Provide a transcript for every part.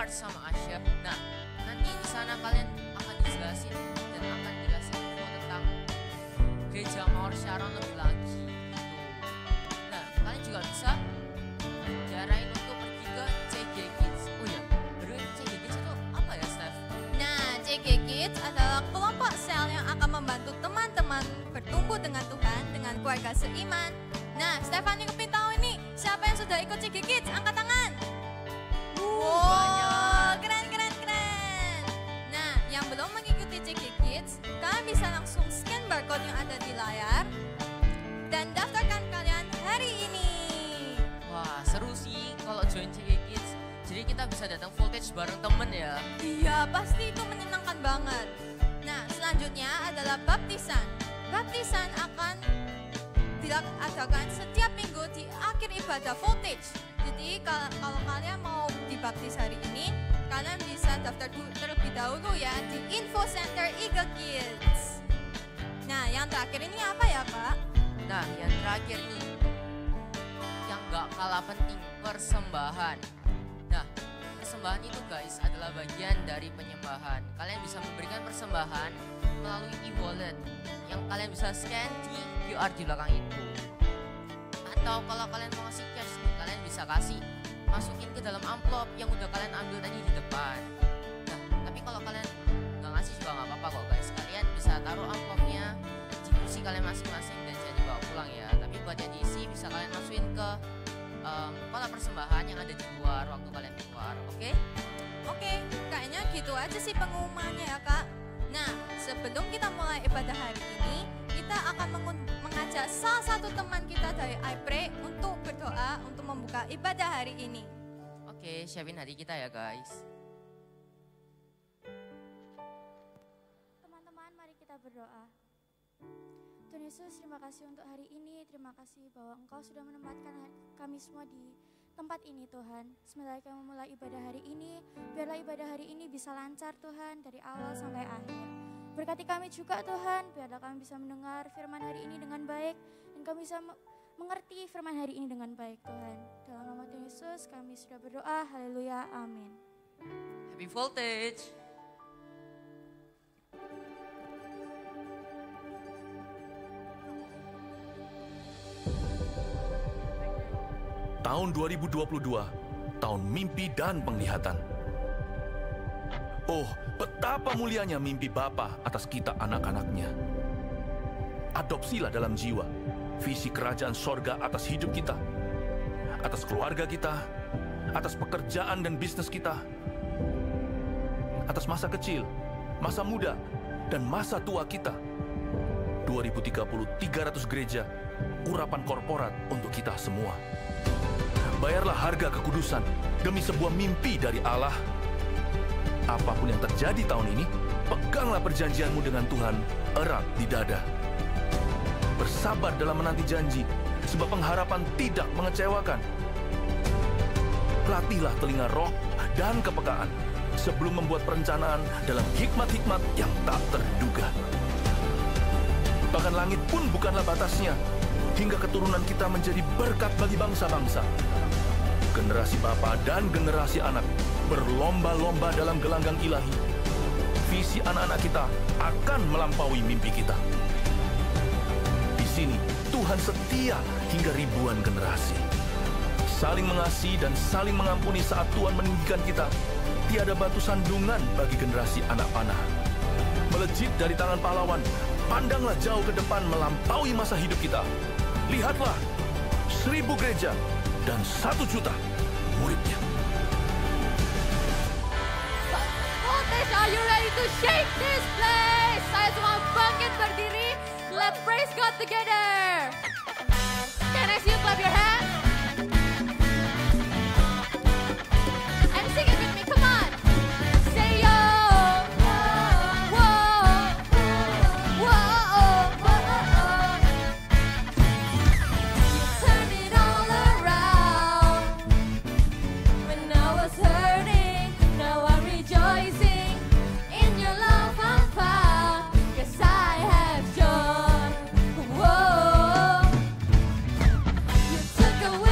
Heart sama Asia. Nah, nanti di sana kalian akan dijelasin dan akan dikasih info tentang gereja Mawar Sharon lebih lagi gitu. Nah, kalian juga bisa jarain untuk pergi ke CG Kids. Oh ya, baru CG Kids itu apa ya, Steph? Nah, CG Kids adalah kelompok sel yang akan membantu teman-teman bertumbuh dengan Tuhan, dengan keluarga seiman. Nah, Stephanie kepin tahu ini, siapa yang sudah ikut CG Kids? Angkat tangan. Wow, keren. Nah, yang belum mengikuti CG Kids, kalian bisa langsung scan barcode yang ada di layar dan daftarkan kalian hari ini. Wah, seru sih kalau join CG Kids. Jadi kita bisa datang voltage bareng temen ya. Iya, pasti itu menyenangkan banget. Nah, selanjutnya adalah baptisan. Baptisan akan diadakan setiap minggu di akhir ibadah voltage. Jadi kalau kalian mau dibaptis hari ini, kalian bisa daftar terlebih dahulu ya di Info Center Eagle Kids. Nah, yang terakhir ini apa ya, Kak? Nah, yang terakhir nih, yang gak kalah penting, persembahan. Nah, persembahan itu guys adalah bagian dari penyembahan. Kalian bisa memberikan persembahan melalui e-wallet yang kalian bisa scan di QR di belakang itu. Atau kalau kalian mau ngasih cash, kalian bisa masukin ke dalam amplop yang udah kalian ambil tadi di depan. Nah, tapi kalau kalian nggak ngasih juga nggak apa-apa kok guys. Kalian bisa taruh amplopnya di kursi kalian masing-masing dan jangan dibawa pulang ya. Tapi buat yang diisi bisa kalian masukin ke kotak persembahan yang ada di luar waktu kalian keluar, oke? Oke, kayaknya gitu aja sih pengumumannya ya, Kak. Nah, sebelum kita mulai ibadah hari ini, kita akan mengajak salah satu teman kita dari iPray untuk berdoa untuk membuka ibadah hari ini. Oke, siapin hati kita ya guys. Teman-teman, mari kita berdoa. Tuhan Yesus, terima kasih untuk hari ini. Terima kasih bahwa Engkau sudah menempatkan kami semua di tempat ini, Tuhan. Sementara kami memulai ibadah hari ini, biarlah ibadah hari ini bisa lancar, Tuhan, dari awal sampai akhir. Berkati kami juga, Tuhan, biarlah kami bisa mendengar firman hari ini dengan baik, dan kami bisa mengerti firman hari ini dengan baik, Tuhan. Dalam nama Tuhan Yesus, kami sudah berdoa. Haleluya, amin. Happy voltage. Tahun 2022, tahun mimpi dan penglihatan. Oh, betapa mulianya mimpi Bapa atas kita anak-anaknya. Adopsilah dalam jiwa visi kerajaan sorga atas hidup kita, atas keluarga kita, atas pekerjaan dan bisnis kita, atas masa kecil, masa muda, dan masa tua kita. 2030, 300 gereja, urapan korporat untuk kita semua. Bayarlah harga kekudusan demi sebuah mimpi dari Allah. Apapun yang terjadi tahun ini, peganglah perjanjianmu dengan Tuhan erat di dada. Bersabar dalam menanti janji, sebab pengharapan tidak mengecewakan. Latihlah telinga roh dan kepekaan sebelum membuat perencanaan dalam hikmat-hikmat yang tak terduga. Bahkan langit pun bukanlah batasnya, hingga keturunan kita menjadi berkat bagi bangsa-bangsa. Generasi bapa dan generasi anak berlomba-lomba dalam gelanggang ilahi. Visi anak-anak kita akan melampaui mimpi kita. Di sini Tuhan setia hingga ribuan generasi. Saling mengasihi dan saling mengampuni saat Tuhan meninggikan kita. Tiada batu sandungan bagi generasi anak panah. Melejit dari tangan pahlawan, pandanglah jauh ke depan melampaui masa hidup kita. Lihatlah, 1000 gereja dan 1 juta muridnya. Voltage, are you ready to shake this place? Saya semua bangkit berdiri. Let's praise God together. Can I see you clap your hands? And sing it with me, come on. Say yo. Whoa, whoa, whoa. You turned it all around. When I was hurting, now I'm rejoicing. In your love I'm found, 'cause I have joy. Whoa. You took away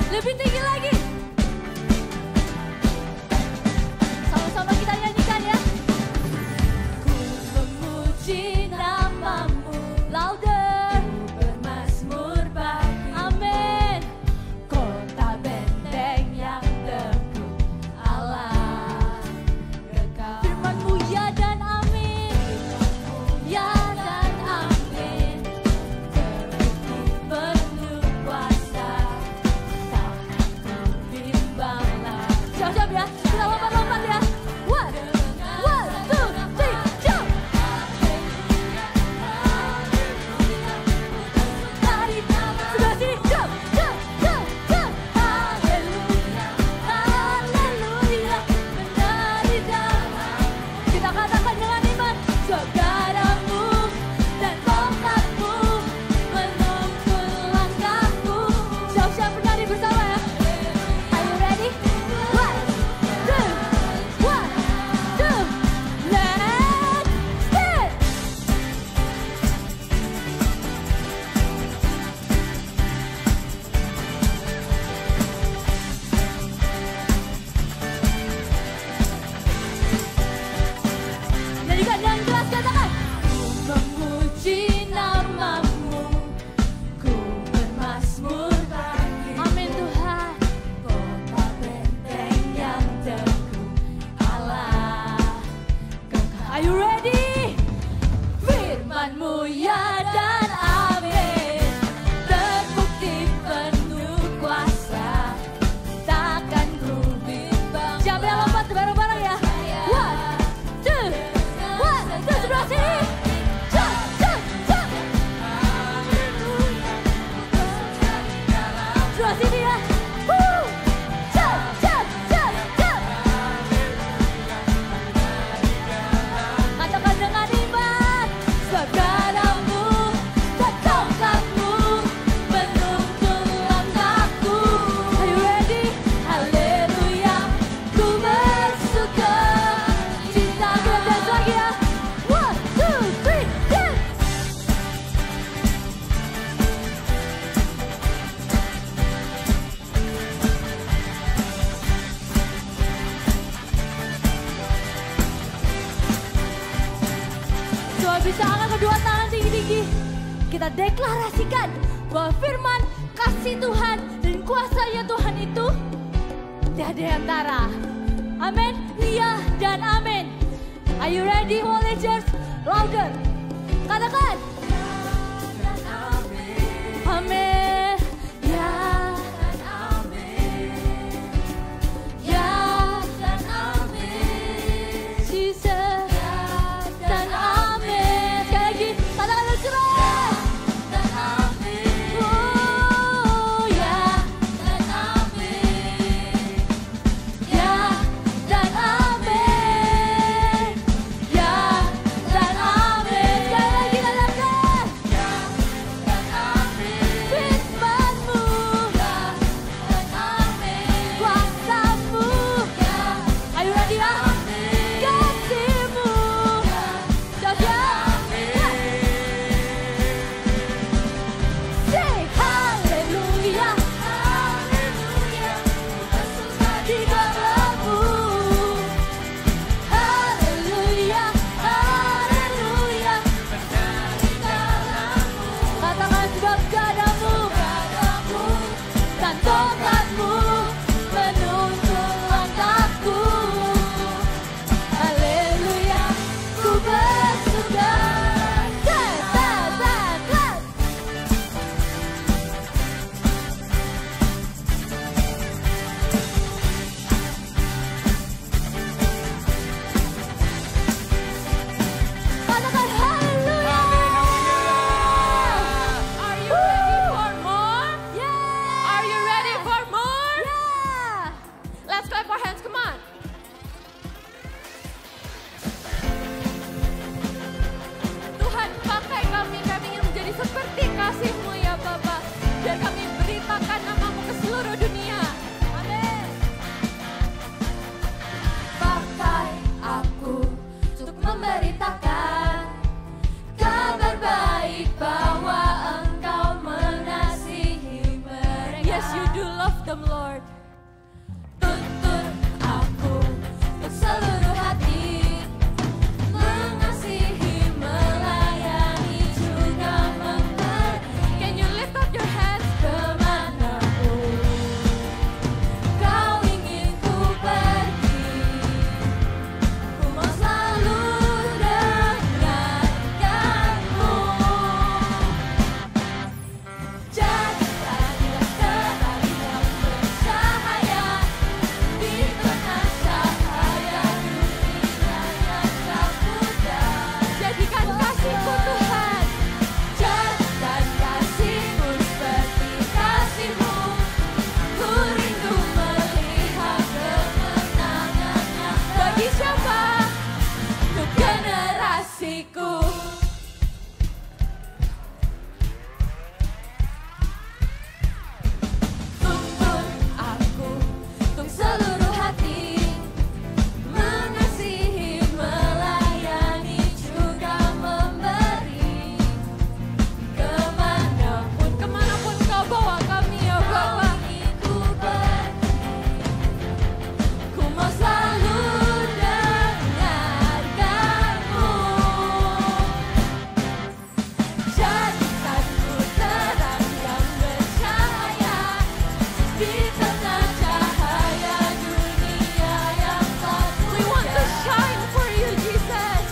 Lebih tinggi lagi. Sama-sama kita nyanyikan ya. Ku memuji namamu, louder, bermazmur bagi. Amin. Kota benteng yang teguh, Allah kekal. Firman-Mu ya dan amin, ya dan amin. Terbukti penuh kuasa, tak bimbanglah. Siap-siap ya, kita lompat-lompat ya. One, two, three, jump. Mari sebelah sini, jump, jump, jump, jump. Haleluya, haleluya, menari damai. Kita katakan dengan iman, saudaramu dan tongkatmu menuntun langkahku. Siap-siap menari bersama ya. Are you ready? One, two, let's start. Nyanyikan dengan keras, katakan. Ku memuji namamu, ku bermazmur bagi. Amin Tuhan. Kota benteng yang teguh, Allah kekal. Are you ready? Firman-Mu ya dan amin. Terbukti penuh kuasa, takkan ku bimbang. Siapa yang lompat bareng-bareng ya? One, two, sebelah sini. Jump, jump, jump. Sebelah sini ya. Woo. Jump, jump, jump, jump. Katakan dengan iman, saudaramu dan tongkatmu menuntun langkahku. Are you ready? Haleluya, ku bersuka cita. Kita dance lagi ya. One, two, three, dance. Coba bisa angkat kedua tangan tinggi-tinggi. Kita deklarasikan bahwa firman kasih Tuhan dan kuasanya Tuhan itu tiada yang tara. Amin, iya dan amin. Are you ready, Villagers? Louder. Katakan. Amin. Ya dan amin. Ya dan amin. Jesus. Ya dan amin. Sekali lagi, katakan dengan keras. Dan amin. Oh, ya dan amin. Ya dan amin. Ya dan amin. Sekali lagi, katakan. Ya dan amin. Firman-Mu. Ya dan amin. Kuasa-Mu. Ya. Are you ready ya? Kasih-Mu. Siap-siap. Say haleluya. Haleluya. Bersuka di dalam-Mu. Haleluya. Haleluya. Menari dalam-Mu. Katakan sebab gadamu dan tongkatmu menuntun langkahku. Haleluya, ku bersuka. Dance, dance, dance, dance. Katakan haleluya. Are you ready for more? Yeah. Are you ready for more? love them, Lord. Tuntun aku untuk seluruh hati, mengasihi, melayani, juga memberi. Can you lift up your hands? Kemanapun kau ingin ku pergi, ku mau selalu dengarkanmu. Jadikanlah terang yang bercahaya di tengah cahaya dunia yang tak pudar. Jadikan kasih-Mu Tuhan, jadikan kasih-Mu seperti kasih-Mu. Ku rindu melihat kemenangan-Nya. Bagi siapa? Untuk generasiku. Tuntun aku untuk seluruh hati, mengasihi, melayani, juga memberi. Kemanapun Kau bawa kami ya Bapa, ku pergi, ku mau selalu dengarkanmu. Jadikanku terang yang bercahaya di tengah cahaya dunia yang tak pudar. We want to shine for you, Jesus.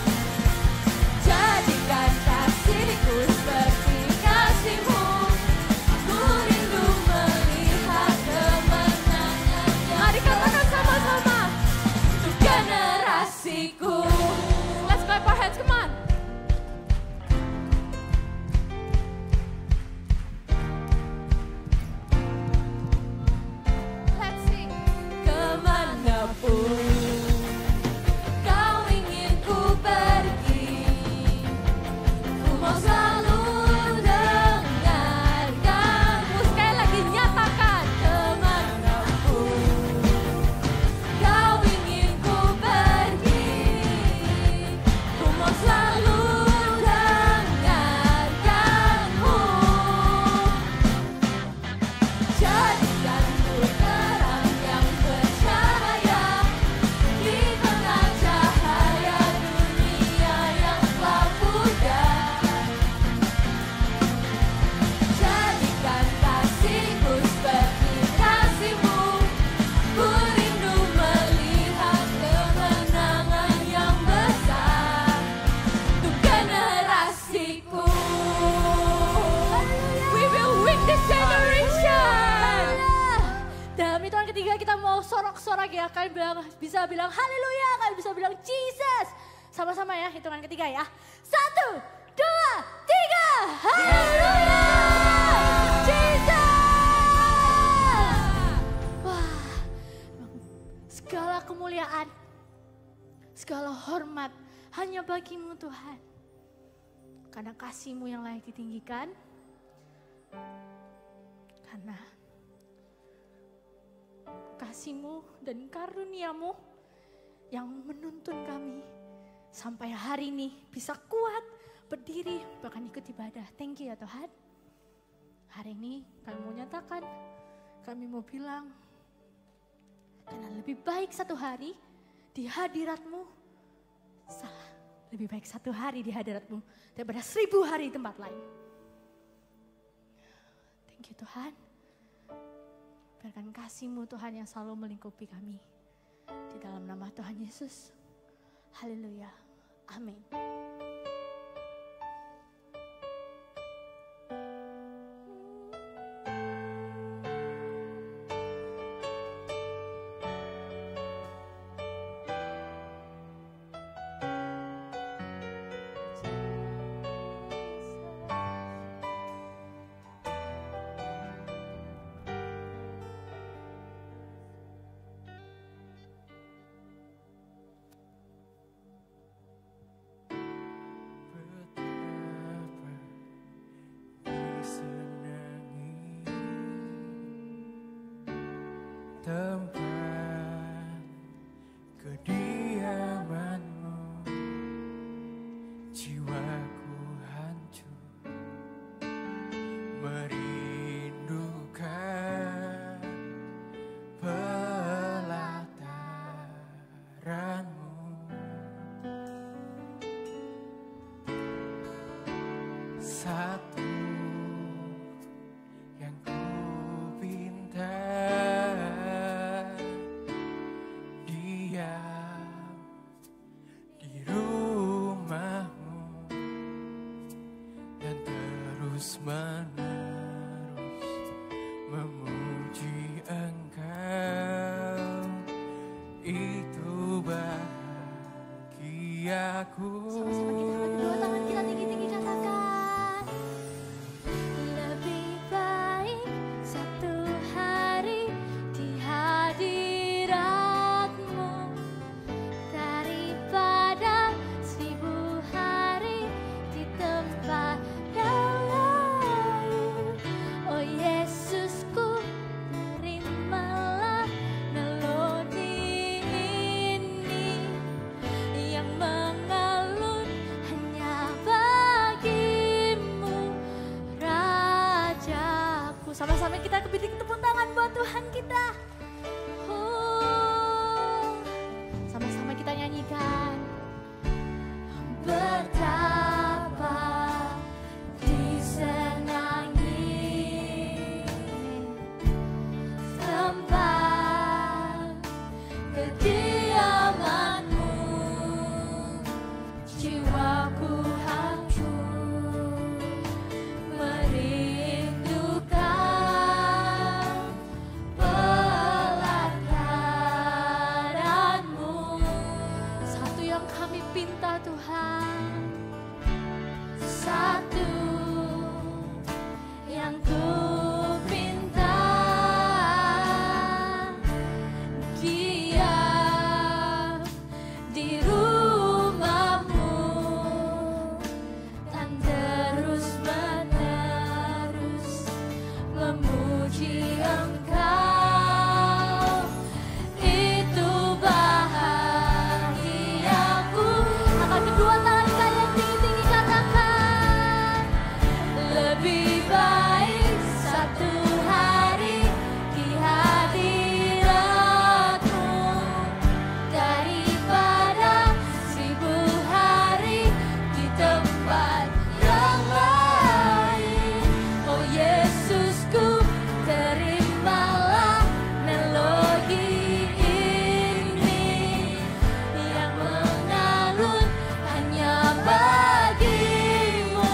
Jadikan kasih-Ku seperti kasih-Mu. Ku rindu melihat kemenangan-Nya. Mari katakan sama-sama. Untuk generasiku. Let's clap our hands, come on. Let's sing. Kemanapun Kau ingin ku pergi, ku mau selalu dengarkanmu. Sekali lagi nyatakan. Kemanapun Kau ingin ku pergi, ku mau selalu dengarkanmu. Jadikanku terang yang bercahaya di tengah cahaya dunia yang telah pudar. Jadikan kasih-Ku seperti kasih-Mu. Ku rindu melihat kemenangan yang besar untuk generasiku. We will win this generation. Dalam hitungan ketiga kita mau sorak-sorak ya. Kalian bisa bilang haleluya, kalian bisa bilang Jesus. Sama-sama ya, hitungan ketiga ya. 1, 2, 3. Haleluya! Jesus! Wah, segala kemuliaan, segala hormat hanya bagi-Mu Tuhan. Karena kasih-Mu yang layak ditinggikan. Karena kasih-Mu dan karunia-Mu yang menuntun kami sampai hari ini bisa kuat, berdiri, bahkan ikut ibadah. Thank you ya Tuhan. Hari ini kami mau nyatakan, kami mau bilang, karena lebih baik satu hari di hadirat-Mu, lebih baik satu hari di hadirat-Mu daripada 1000 hari di tempat lain. Thank you Tuhan. Biarkan kasih-Mu Tuhan yang selalu melingkupi kami. Di dalam nama Tuhan Yesus. Haleluya. Amin. tempat kediaman-Mu, jiwaku hancur merindukan kediaman-Mu. Jiwaku hancur merindukan pelataran-Mu. Satu yang kami pinta Tuhan, satu yang ku pinta, diam di rumah-Mu dan terus menerus memuji Engkau. Itu bahagiaku. Angkat kedua tangan kalian tinggi-tinggi, katakan, lebih baik satu hari di hadirat-Mu daripada 1000 hari di tempat yang lain. Oh Yesusku, terimalah melodi ini yang mengalun hanya bagi-Mu,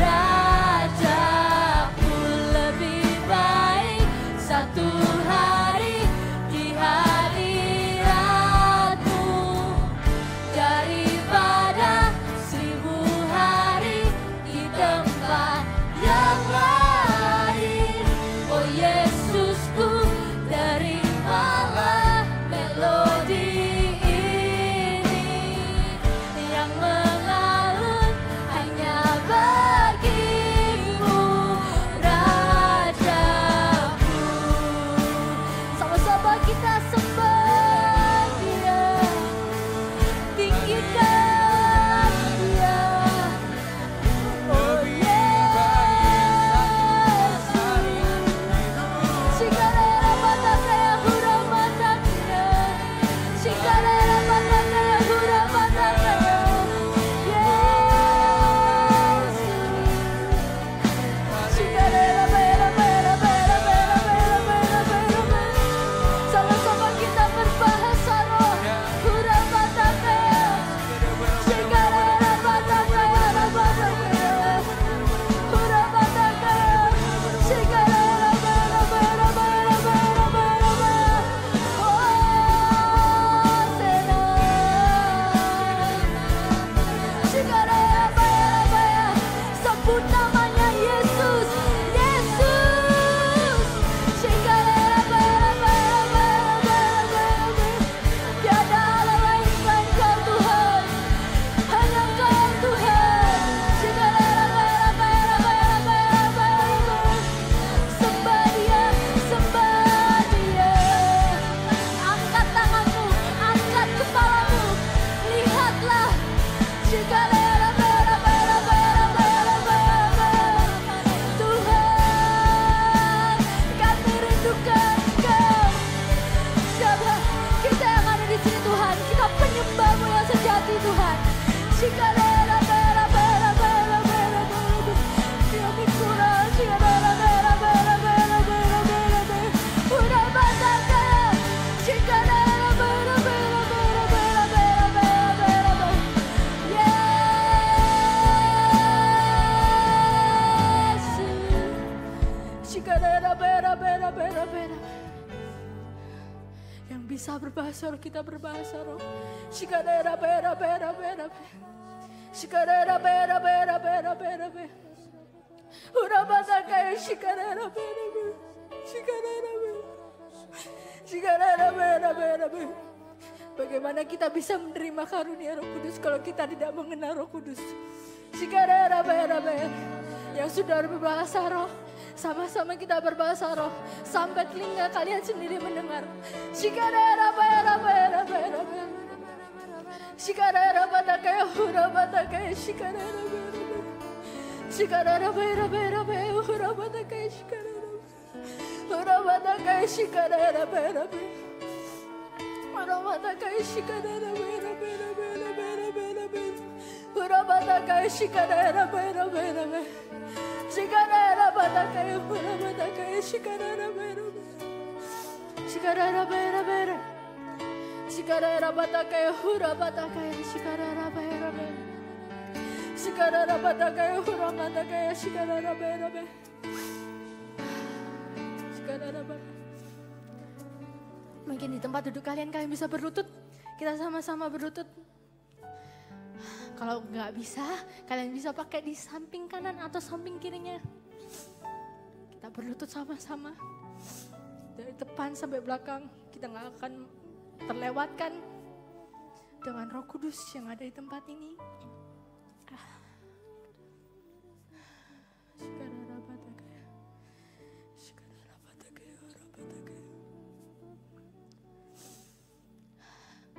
Rajaku. Lebih baik satu hari di hadirat-Mu daripada 1000 hari di tempat yang lain. Oh Yesusku, terimalah melodi ini yang mengalun hanya bagi-Mu, Rajaku. Sama-sama kita sembah Dia, tinggikan Dia. Oh yes, Shikarera Patakaya Hura Patakaya, Shikarera Patakaya Hura Patakaya. Yes, Shikarera Bera Bera Bera Bera Bera Bera Bera Bera. Sama-sama kita berbahasa roh. Hura Patakaya, Shikarera Patakaya Patakaya, Hura Patakaya, Shikarera Bera Bera Bera Bera Bera Bera. Oh Sena, Shikarera Bera Bera. Sebut namanya Yesus, Yesus. Shikarera Bera Bera Bera Bera Bera Bera. Tiada Allah lain selain Kau Tuhan, hanya Kau Tuhan. Shikarera Bera Bera Bera Bera Bera Bera. Sembah Dia, sembah Dia. Angkat tanganmu, angkat kepalamu, lihatlah. Shikarera Bera Bera Bera Bera Bera Bera. Tuhan, kami rindukan Kau. Siapa kita yang ada di sini Tuhan? Kita penyembah-Mu yang sejati Tuhan. Shikarera Bera Bera Bera Bera Bera. Kami kurang. Shikarera Bera Bera Bera Bera Bera Bera. Udah Patakaya, Shikarera Bera Bera Bera Bera Bera Bera Bera Bera. Yesus. Shikarera Bera Bera Bera Bera. Yang bisa berbahasa roh, kita berbahasa roh. Shikarera Bera Bera Bera Bera. Shikarera Bera Bera Bera Bera Bera. Udah Patakaya, Shikarera Bera Bera. Shikarera Bera. Shikarera Bera Bera Bera. Bagaimana kita bisa menerima karunia Roh Kudus kalau kita tidak mengenal Roh Kudus? Shikarera Bera Bera. Yang sudah berbahasa roh, sama-sama kita berbahasa roh sampai telinga kalian sendiri mendengar. Shikarera Bera Bera Bera Bera. Shikarera Patakaya Hura Patakaya, Shikarera Bera Bera. Shikarera Bera Bera Bera Hura Patakaya, Shikarera Hura Patakaya, Shikarera Bera Bera. Hura Patakaya, Shikarera Bera Bera Bera Bera Bera Bera. Hura Patakaya, Shikarera Bera Bera Bera. Shikarera Patakaya Hura Patakaya, Shikarera Bera Bera. Shikarera Bera Bera. Shikara Batakaya Hura Batakaya Shikara Rabe. Shikara Batakaya Hura Batakaya Shikara Rabe. Shikara Rabe. Mungkin di tempat duduk kalian bisa berlutut. Kita sama-sama berlutut. Kalau nggak bisa, kalian bisa pakai di samping kanan atau samping kirinya. Kita berlutut sama-sama. Dari depan sampai belakang, kita nggak akan terlewatkan dengan Roh Kudus yang ada di tempat ini.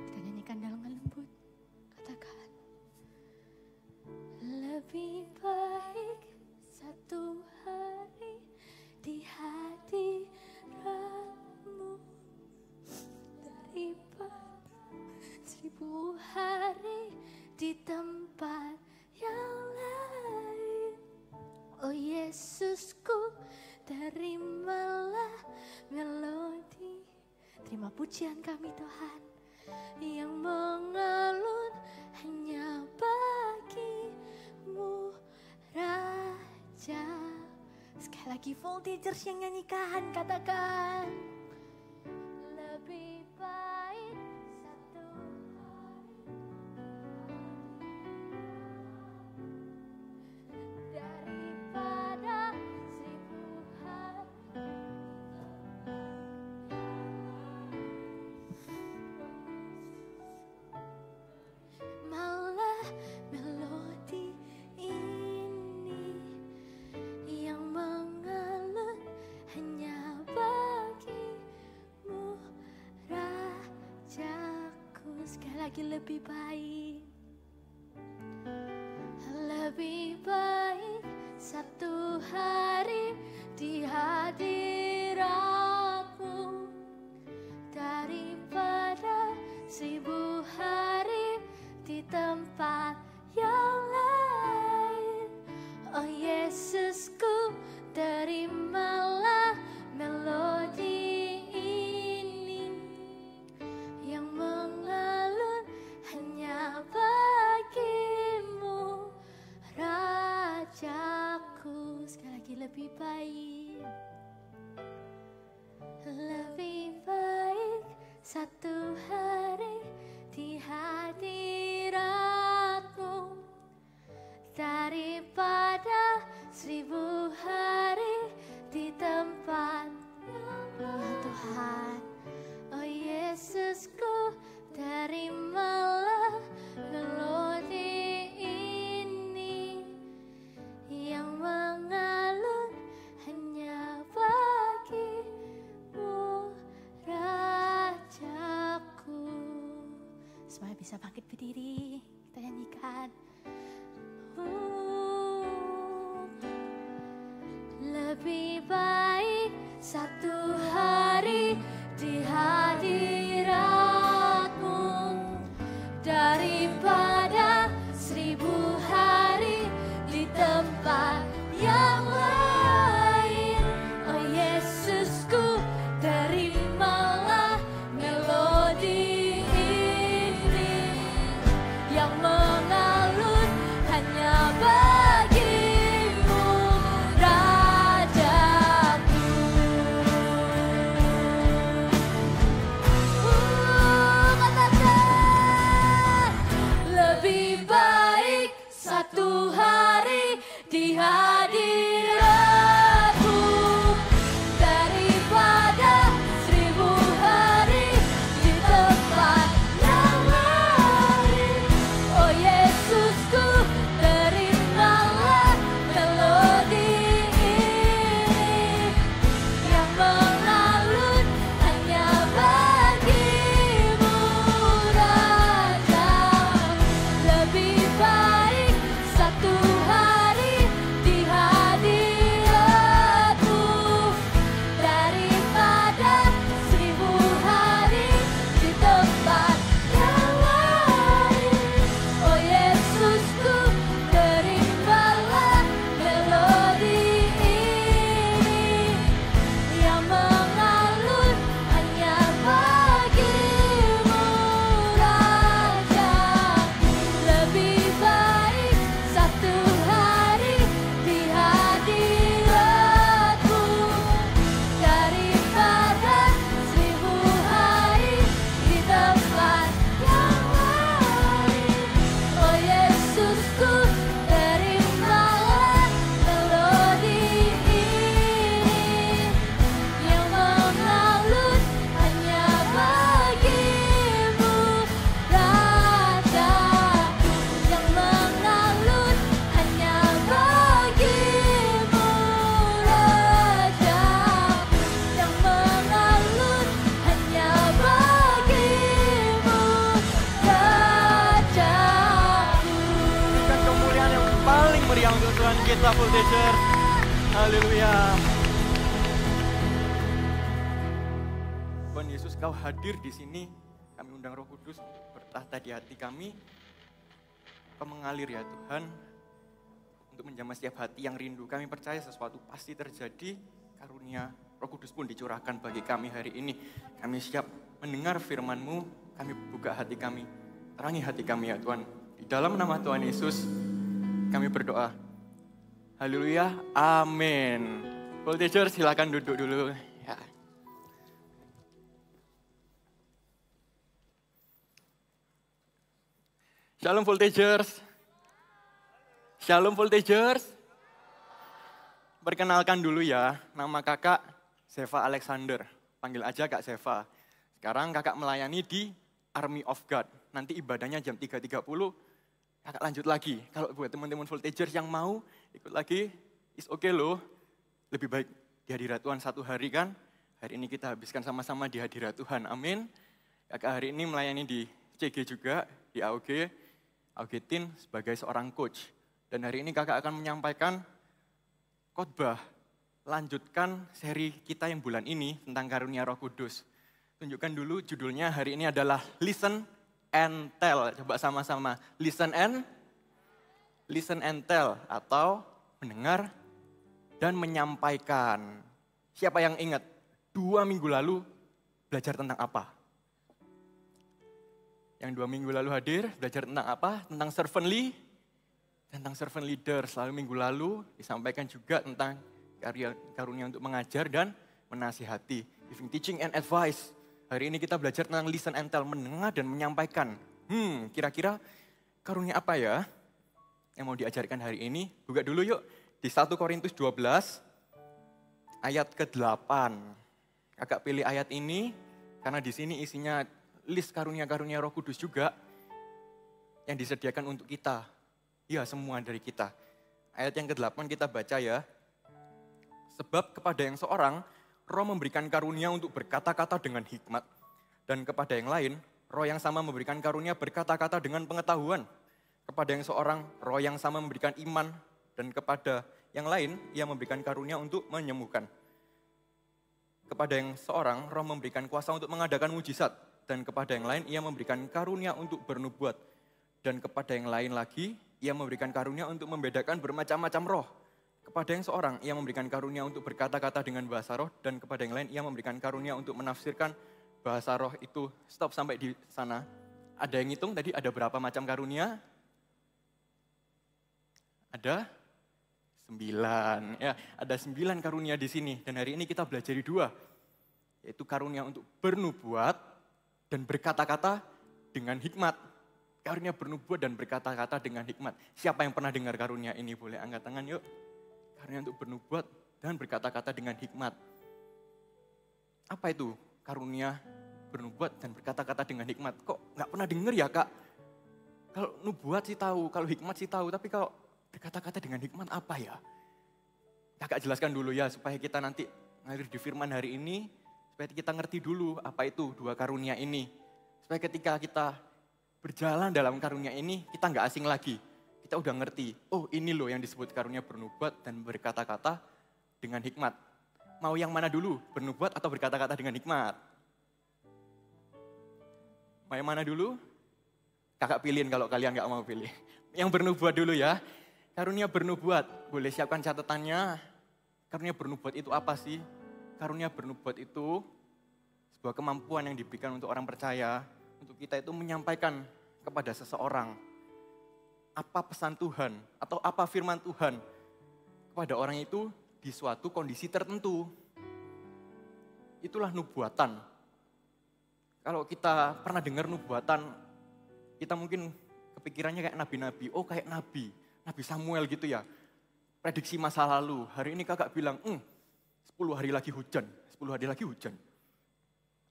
Kita nyanyikan dengan lembut, katakan. Lebih baik satu hari di hadiratmu daripada 1000 hari di tempat yang lain. Oh Yesusku, terimalah melodi. Terima pujian kami Tuhan yang mengalun hanya bagimu Raja. Sekali lagi voltigers yang nyanyikan, katakan. Lebih baik satu hari daripada 1000 hari. Malah melodi ini yang mengalun hanya bagimu Rajaku. Sekali lagi, lebih baik. Lebih baik satu hari di hadiratmu daripada 1000 hari di tempat yang lain. Oh Yesusku, terimalah melodi ini yang mengalun hanya bagimu Rajaku. Sekali lagi, lebih baik. Lebih baik satu hari di hadiratmu daripada 1000 hari di tempat ya Tuhan. Oh Yesusku, terimalah melodi ini yang mengalun hanya bagimu Rajaku. Semuanya bisa bangkit berdiri, kita nyanyikan. Lebih baik satu hari di hadiratmu daripada 1000 hari di tempat yang lain. Oh Yesusku, terimalah melodi ini yang mengalun Tuhan kita, Voltager. Haleluya. Tuhan Yesus, Kau hadir di sini. Kami undang Roh Kudus untuk bertahta di hati kami. Kau mengalir ya Tuhan, untuk menjamah setiap hati yang rindu. Kami percaya sesuatu pasti terjadi, karunia Roh Kudus pun dicurahkan bagi kami hari ini. Kami siap mendengar firman-Mu, kami buka hati kami, terangi hati kami ya Tuhan. Di dalam nama Tuhan Yesus, kami berdoa. Haleluya, amin. Voltager silakan duduk dulu. Ya. Shalom Voltagers. Shalom Voltagers. Perkenalkan dulu ya, nama kakak Seva Alexander. Panggil aja Kak Seva. Sekarang kakak melayani di Army of God. Nanti ibadahnya jam 3.30, kakak lanjut lagi. Kalau buat teman-teman Voltagers yang mau ikut lagi, is okay loh. Lebih baik di hadirat Tuhan satu hari kan. Hari ini kita habiskan sama-sama di hadirat Tuhan, amin. Kakak hari ini melayani di CG juga, di AUG Teen sebagai seorang coach. Dan hari ini kakak akan menyampaikan khotbah, lanjutkan seri kita yang bulan ini tentang karunia Roh Kudus. Tunjukkan dulu judulnya hari ini adalah Listen and Tell. Coba sama-sama, listen and tell atau mendengar dan menyampaikan. Siapa yang ingat 2 minggu lalu belajar tentang apa? Yang 2 minggu lalu hadir, belajar tentang apa? Tentang servant leader. Lalu minggu lalu disampaikan juga tentang karunia untuk mengajar dan menasihati. Giving teaching and advice. Hari ini kita belajar tentang listen and tell, mendengar dan menyampaikan. Kira-kira karunia apa ya yang mau diajarkan hari ini? Buka dulu yuk di 1 Korintus 12 ayat ke-8. Kakak pilih ayat ini karena di sini isinya list karunia-karunia Roh Kudus juga yang disediakan untuk kita. Ya, semua dari kita. Ayat yang ke-8 kita baca ya. Sebab kepada yang seorang, Roh memberikan karunia untuk berkata-kata dengan hikmat. Dan kepada yang lain, Roh yang sama memberikan karunia berkata-kata dengan pengetahuan. Kepada yang seorang, Roh yang sama memberikan iman. Dan kepada yang lain, Ia memberikan karunia untuk menyembuhkan. Kepada yang seorang, Roh memberikan kuasa untuk mengadakan mujizat. Dan kepada yang lain, Ia memberikan karunia untuk bernubuat. Dan kepada yang lain lagi, Ia memberikan karunia untuk membedakan bermacam-macam roh. Kepada yang seorang, Ia memberikan karunia untuk berkata-kata dengan bahasa roh. Dan kepada yang lain, Ia memberikan karunia untuk menafsirkan bahasa roh itu. Stop sampai di sana. Ada yang ngitung tadi ada berapa macam karunia? Ada 9. Ya, ada 9 karunia di sini. Dan hari ini kita belajar 2. Yaitu karunia untuk bernubuat dan berkata-kata dengan hikmat. Karunia bernubuat dan berkata-kata dengan hikmat. Siapa yang pernah dengar karunia ini? Boleh angkat tangan yuk. Karunia untuk bernubuat dan berkata-kata dengan hikmat. Apa itu karunia bernubuat dan berkata-kata dengan hikmat? Kok nggak pernah dengar ya Kak? Kalau nubuat sih tahu, kalau hikmat sih tahu. Tapi kalau berkata-kata dengan hikmat apa ya? Kakak jelaskan dulu ya supaya kita nanti ngalir di firman hari ini. Supaya kita ngerti dulu apa itu 2 karunia ini. Supaya ketika kita berjalan dalam karunia ini, kita nggak asing lagi. Kita udah ngerti, oh ini loh yang disebut karunia bernubuat dan berkata-kata dengan hikmat. Mau yang mana dulu, bernubuat atau berkata-kata dengan hikmat? Mau yang mana dulu? Kakak pilihin kalau kalian nggak mau pilih. Yang bernubuat dulu ya. Karunia bernubuat, boleh siapkan catatannya. Karunia bernubuat itu apa sih? Karunia bernubuat itu sebuah kemampuan yang diberikan untuk orang percaya, untuk kita itu menyampaikan kepada seseorang apa pesan Tuhan atau apa firman Tuhan kepada orang itu di suatu kondisi tertentu. Itulah nubuatan. Kalau kita pernah dengar nubuatan, kita mungkin kepikirannya kayak nabi-nabi. Oh kayak Nabi Samuel gitu ya. Prediksi masa lalu. Hari ini kakak bilang, 10 hari lagi hujan.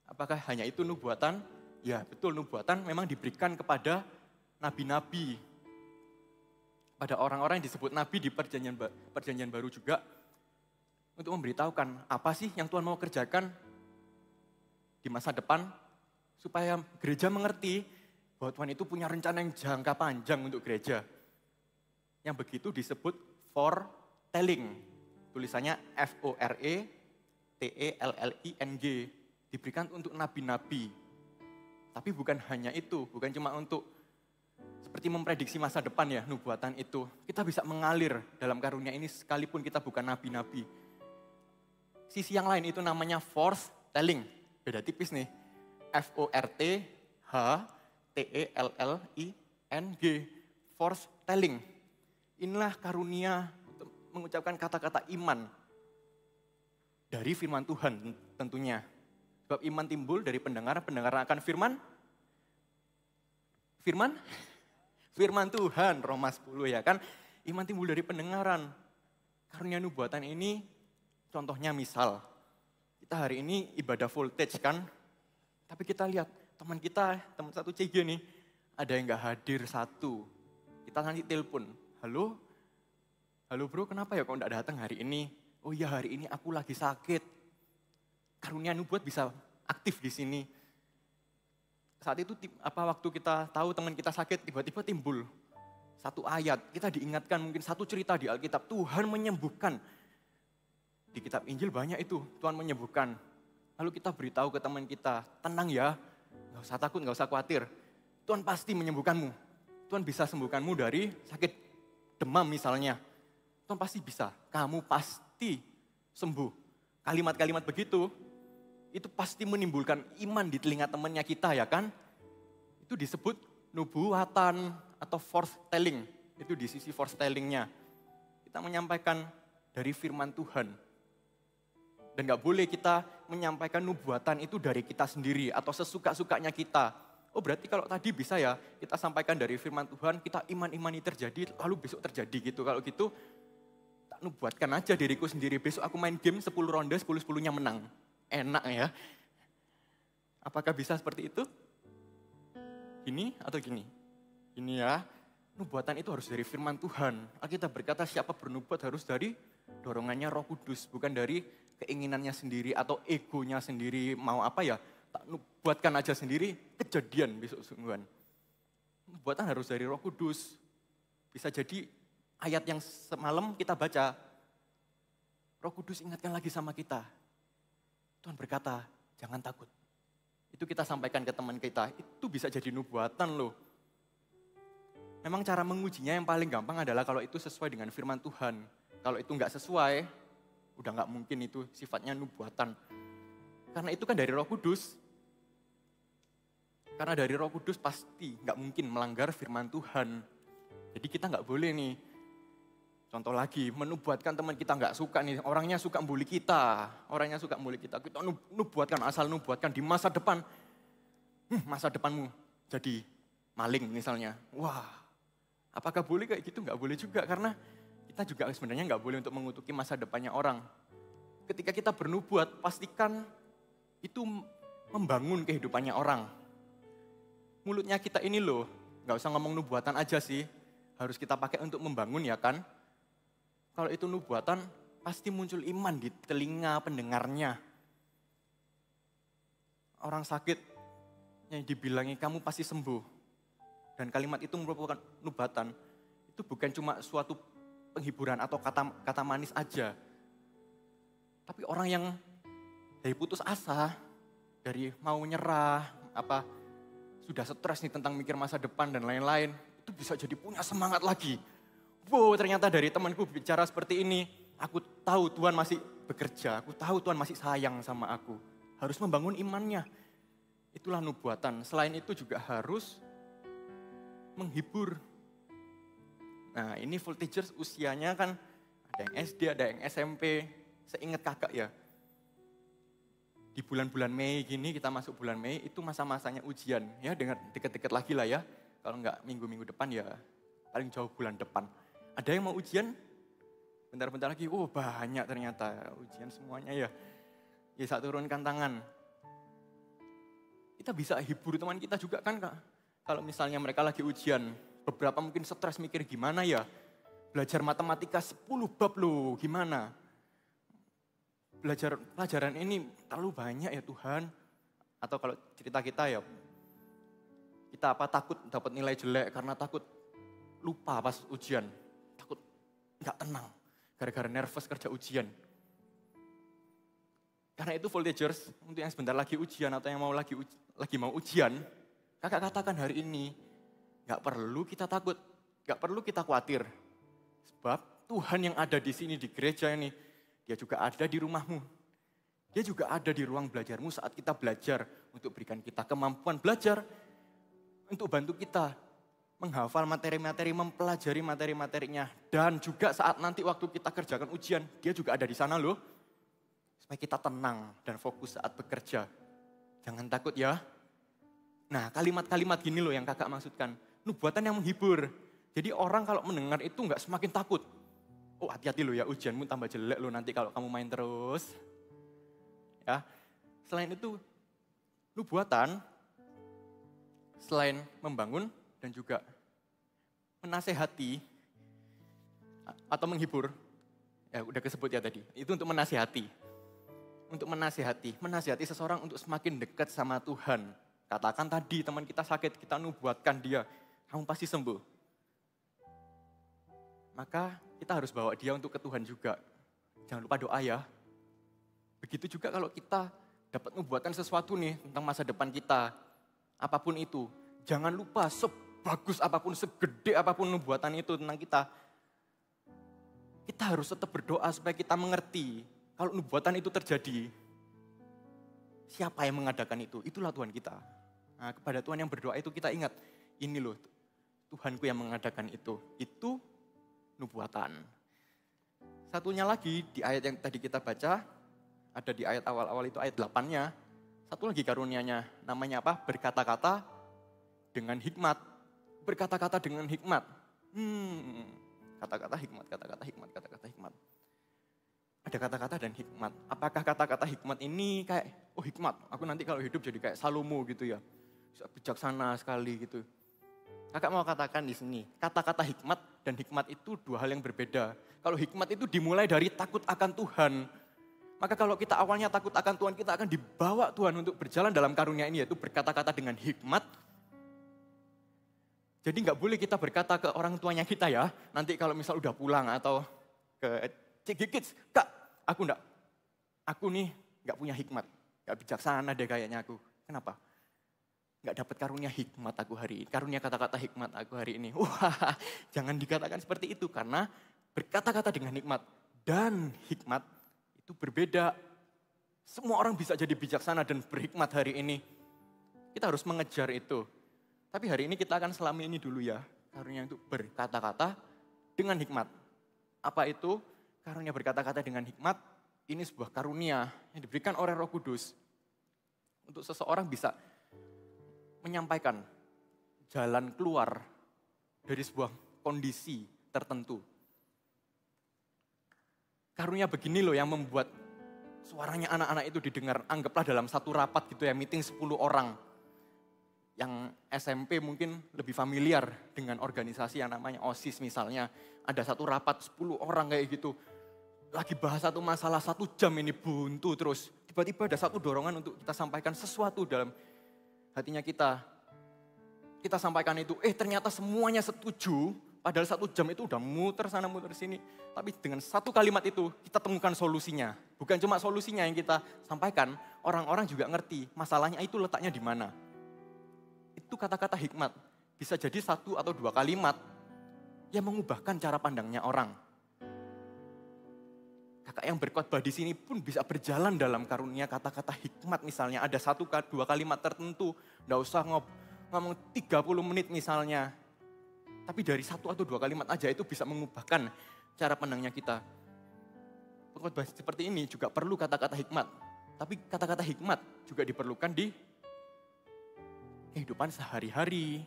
Apakah hanya itu nubuatan? Ya betul, nubuatan memang diberikan kepada nabi-nabi. Pada orang-orang yang disebut nabi di perjanjian baru juga. Untuk memberitahukan apa sih yang Tuhan mau kerjakan di masa depan. Supaya gereja mengerti bahwa Tuhan itu punya rencana yang jangka panjang untuk gereja. Yang begitu disebut foretelling. Tulisannya F-O-R-E-T-E-L-L-I-N-G. Diberikan untuk nabi-nabi. Tapi bukan hanya itu, bukan cuma untuk seperti memprediksi masa depan ya, nubuatan itu. Kita bisa mengalir dalam karunia ini sekalipun kita bukan nabi-nabi. Sisi yang lain itu namanya foretelling. Beda tipis nih. F-O-R-T-H-T-E-L-L-I-N-G. Foretelling. Inilah karunia untuk mengucapkan kata-kata iman dari firman Tuhan tentunya. Sebab iman timbul dari pendengaran akan firman Tuhan, Roma 10 ya kan. Iman timbul dari pendengaran. Karunia nubuatan ini contohnya misal, kita hari ini ibadah voltage kan. Tapi kita lihat teman satu CG nih, ada yang gak hadir satu. Kita nanti telepon, halo bro kenapa ya kok gak datang hari ini? Oh iya hari ini aku lagi sakit. Karunia nubuat bisa aktif di sini. Saat itu waktu kita tahu teman kita sakit, tiba-tiba timbul satu ayat. Kita diingatkan mungkin satu cerita di Alkitab, Tuhan menyembuhkan. Di kitab Injil banyak itu, Tuhan menyembuhkan. Lalu kita beritahu ke teman kita, tenang ya, gak usah takut, gak usah khawatir. Tuhan pasti menyembuhkanmu. Tuhan bisa sembuhkanmu dari sakit demam misalnya. Tuhan pasti bisa, kamu pasti sembuh. Kalimat-kalimat begitu, itu pasti menimbulkan iman di telinga temannya kita ya kan. Itu disebut nubuatan atau foretelling. Itu di sisi foretellingnya. Kita menyampaikan dari firman Tuhan. Dan gak boleh kita menyampaikan nubuatan itu dari kita sendiri atau sesuka-sukanya kita. Oh berarti kalau tadi bisa ya kita sampaikan dari firman Tuhan, kita iman-imani terjadi, lalu besok terjadi gitu. Kalau gitu, tak nubuatkan aja diriku sendiri. Besok aku main game 10 ronde, 10-10-nya menang. Enak ya. Apakah bisa seperti itu? Gini atau gini? Gini ya, nubuatan itu harus dari firman Tuhan. Alkitab berkata siapa bernubuat harus dari dorongannya Roh Kudus, bukan dari keinginannya sendiri atau egonya sendiri. Mau apa ya, tak nubuatkan aja sendiri, kejadian besok sungguhan. Nubuatan harus dari Roh Kudus. Bisa jadi ayat yang semalam kita baca, Roh Kudus ingatkan lagi sama kita. Tuhan berkata, jangan takut. Itu kita sampaikan ke teman kita, itu bisa jadi nubuatan loh. Memang cara mengujinya yang paling gampang adalah kalau itu sesuai dengan firman Tuhan. Kalau itu nggak sesuai, udah nggak mungkin itu sifatnya nubuatan. Karena itu kan dari Roh Kudus. Karena dari Roh Kudus pasti nggak mungkin melanggar firman Tuhan. Jadi kita nggak boleh nih. Contoh lagi, menubuatkan teman kita nggak suka nih, orangnya suka bully kita. Kita nubuatkan, asal nubuatkan di masa depan. Masa depanmu jadi maling misalnya. Wah, apakah boleh kayak gitu? Nggak boleh juga, karena kita juga sebenarnya nggak boleh untuk mengutuki masa depannya orang. Ketika kita bernubuat, pastikan itu membangun kehidupannya orang. Mulutnya kita ini loh, nggak usah ngomong nubuatan aja sih, harus kita pakai untuk membangun ya kan. Kalau itu nubuatan, pasti muncul iman di telinga pendengarnya. Orang sakit yang dibilangi kamu pasti sembuh. Dan kalimat itu merupakan nubuatan. Itu bukan cuma suatu penghiburan atau kata manis aja. Tapi orang yang dari putus asa, dari mau nyerah, sudah stres nih tentang mikir masa depan dan lain-lain, itu bisa jadi punya semangat lagi. Wow, ternyata dari temanku bicara seperti ini, aku tahu Tuhan masih bekerja, aku tahu Tuhan masih sayang sama aku. Harus membangun imannya. Itulah nubuatan. Selain itu juga harus menghibur. Nah ini voltagers usianya kan ada yang SD, ada yang SMP. Seingat kakak ya, di bulan-bulan Mei gini, kita masuk bulan Mei, itu masa-masanya ujian. Ya dengan deket-deket lagi lah ya. Kalau enggak minggu-minggu depan ya paling jauh bulan depan. Ada yang mau ujian, bentar-bentar lagi, banyak ternyata ujian semuanya ya. Ya saat turunkan tangan. Kita bisa hibur teman kita juga kan Kak. Kalau misalnya mereka lagi ujian, beberapa mungkin stres mikir gimana ya. Belajar matematika 10 bab loh, gimana. Belajar pelajaran ini terlalu banyak ya Tuhan. Atau kalau cerita kita ya, kita takut dapat nilai jelek karena takut lupa pas ujian. nggak tenang. Gara-gara nervous kerja ujian. Karena itu voltagers, untuk yang sebentar lagi ujian atau yang lagi mau ujian, kakak katakan hari ini, nggak perlu kita takut, nggak perlu kita khawatir. Sebab Tuhan yang ada di sini di gereja ini, dia juga ada di rumahmu. Dia juga ada di ruang belajarmu saat kita belajar untuk berikan kita kemampuan belajar, untuk bantu kita menghafal materi-materi, mempelajari materi-materinya. Dan juga saat nanti waktu kita kerjakan ujian, dia juga ada di sana loh. Supaya kita tenang dan fokus saat bekerja. Jangan takut ya. Nah, kalimat-kalimat gini loh yang kakak maksudkan. Nubuatan yang menghibur. Jadi orang kalau mendengar itu nggak semakin takut. Oh, hati-hati loh ya, ujianmu tambah jelek loh nanti kalau kamu main terus. Ya. Selain itu, nubuatan selain membangun dan juga menasehati atau menghibur. Ya, udah kesebut ya tadi. Itu untuk menasehati. Untuk menasehati seseorang untuk semakin dekat sama Tuhan. Katakan tadi teman kita sakit, kita nubuatkan dia, kamu pasti sembuh. Maka kita harus bawa dia untuk ke Tuhan juga. Jangan lupa doa ya. Begitu juga kalau kita dapat nubuatan sesuatu nih tentang masa depan kita. Apapun itu, jangan lupa sebagus apapun, segede apapun nubuatan itu tentang kita. Kita harus tetap berdoa supaya kita mengerti. Kalau nubuatan itu terjadi, siapa yang mengadakan itu? Itulah Tuhan kita. Nah, kepada Tuhan yang berdoa itu kita ingat, ini loh Tuhanku yang mengadakan itu. Itu nubuatan. Satunya lagi di ayat yang tadi kita baca, ada di ayat awal-awal itu ayat 8-nya. Satu lagi karunianya, namanya apa? Berkata-kata dengan hikmat. Berkata-kata dengan hikmat. Kata-kata hikmat, kata-kata hikmat, kata-kata hikmat. Ada kata-kata dan hikmat. Apakah kata-kata hikmat ini kayak, oh hikmat, aku nanti kalau hidup jadi kayak Salomo gitu ya. Bijaksana sekali gitu. Kakak mau katakan di sini, kata-kata hikmat dan hikmat itu dua hal yang berbeda. Kalau hikmat itu dimulai dari takut akan Tuhan. Maka kalau kita awalnya takut akan Tuhan, kita akan dibawa Tuhan untuk berjalan dalam karunia ini, yaitu berkata-kata dengan hikmat. Jadi nggak boleh kita berkata ke orang tuanya kita ya, nanti kalau misal udah pulang atau ke Kids, Kak, aku nih nggak punya hikmat, nggak bijaksana deh kayaknya aku. Kenapa? Nggak dapat karunia hikmat aku hari ini, karunia kata-kata hikmat aku hari ini. Wah, jangan dikatakan seperti itu karena berkata-kata dengan hikmat dan hikmat itu berbeda. Semua orang bisa jadi bijaksana dan berhikmat hari ini. Kita harus mengejar itu. Tapi hari ini kita akan selami ini dulu ya, karunia untuk berkata-kata dengan hikmat. Apa itu? Karunia berkata-kata dengan hikmat, ini sebuah karunia yang diberikan oleh Roh Kudus. Untuk seseorang bisa menyampaikan jalan keluar dari sebuah kondisi tertentu. Karunia begini loh yang membuat suaranya anak-anak itu didengar. Anggaplah dalam satu rapat gitu ya, meeting 10 orang. Yang SMP mungkin lebih familiar dengan organisasi yang namanya OSIS misalnya. Ada satu rapat 10 orang kayak gitu. Lagi bahas satu masalah 1 jam ini buntu terus. Tiba-tiba ada satu dorongan untuk kita sampaikan sesuatu dalam hatinya kita. Kita sampaikan itu, ternyata semuanya setuju. Padahal 1 jam itu udah muter sana muter sini. Tapi dengan satu kalimat itu kita temukan solusinya. Bukan cuma solusinya yang kita sampaikan, orang-orang juga ngerti masalahnya itu letaknya di mana. Itu kata-kata hikmat. Bisa jadi 1 atau 2 kalimat yang mengubahkan cara pandangnya orang. Kakak yang berkhotbah di sini pun bisa berjalan dalam karunia kata-kata hikmat misalnya. Ada 1-2 kalimat tertentu, nggak usah ngomong 30 menit misalnya. Tapi dari 1 atau 2 kalimat aja itu bisa mengubahkan cara pandangnya kita. Pengkhotbah seperti ini juga perlu kata-kata hikmat. Tapi kata-kata hikmat juga diperlukan di kehidupan sehari-hari.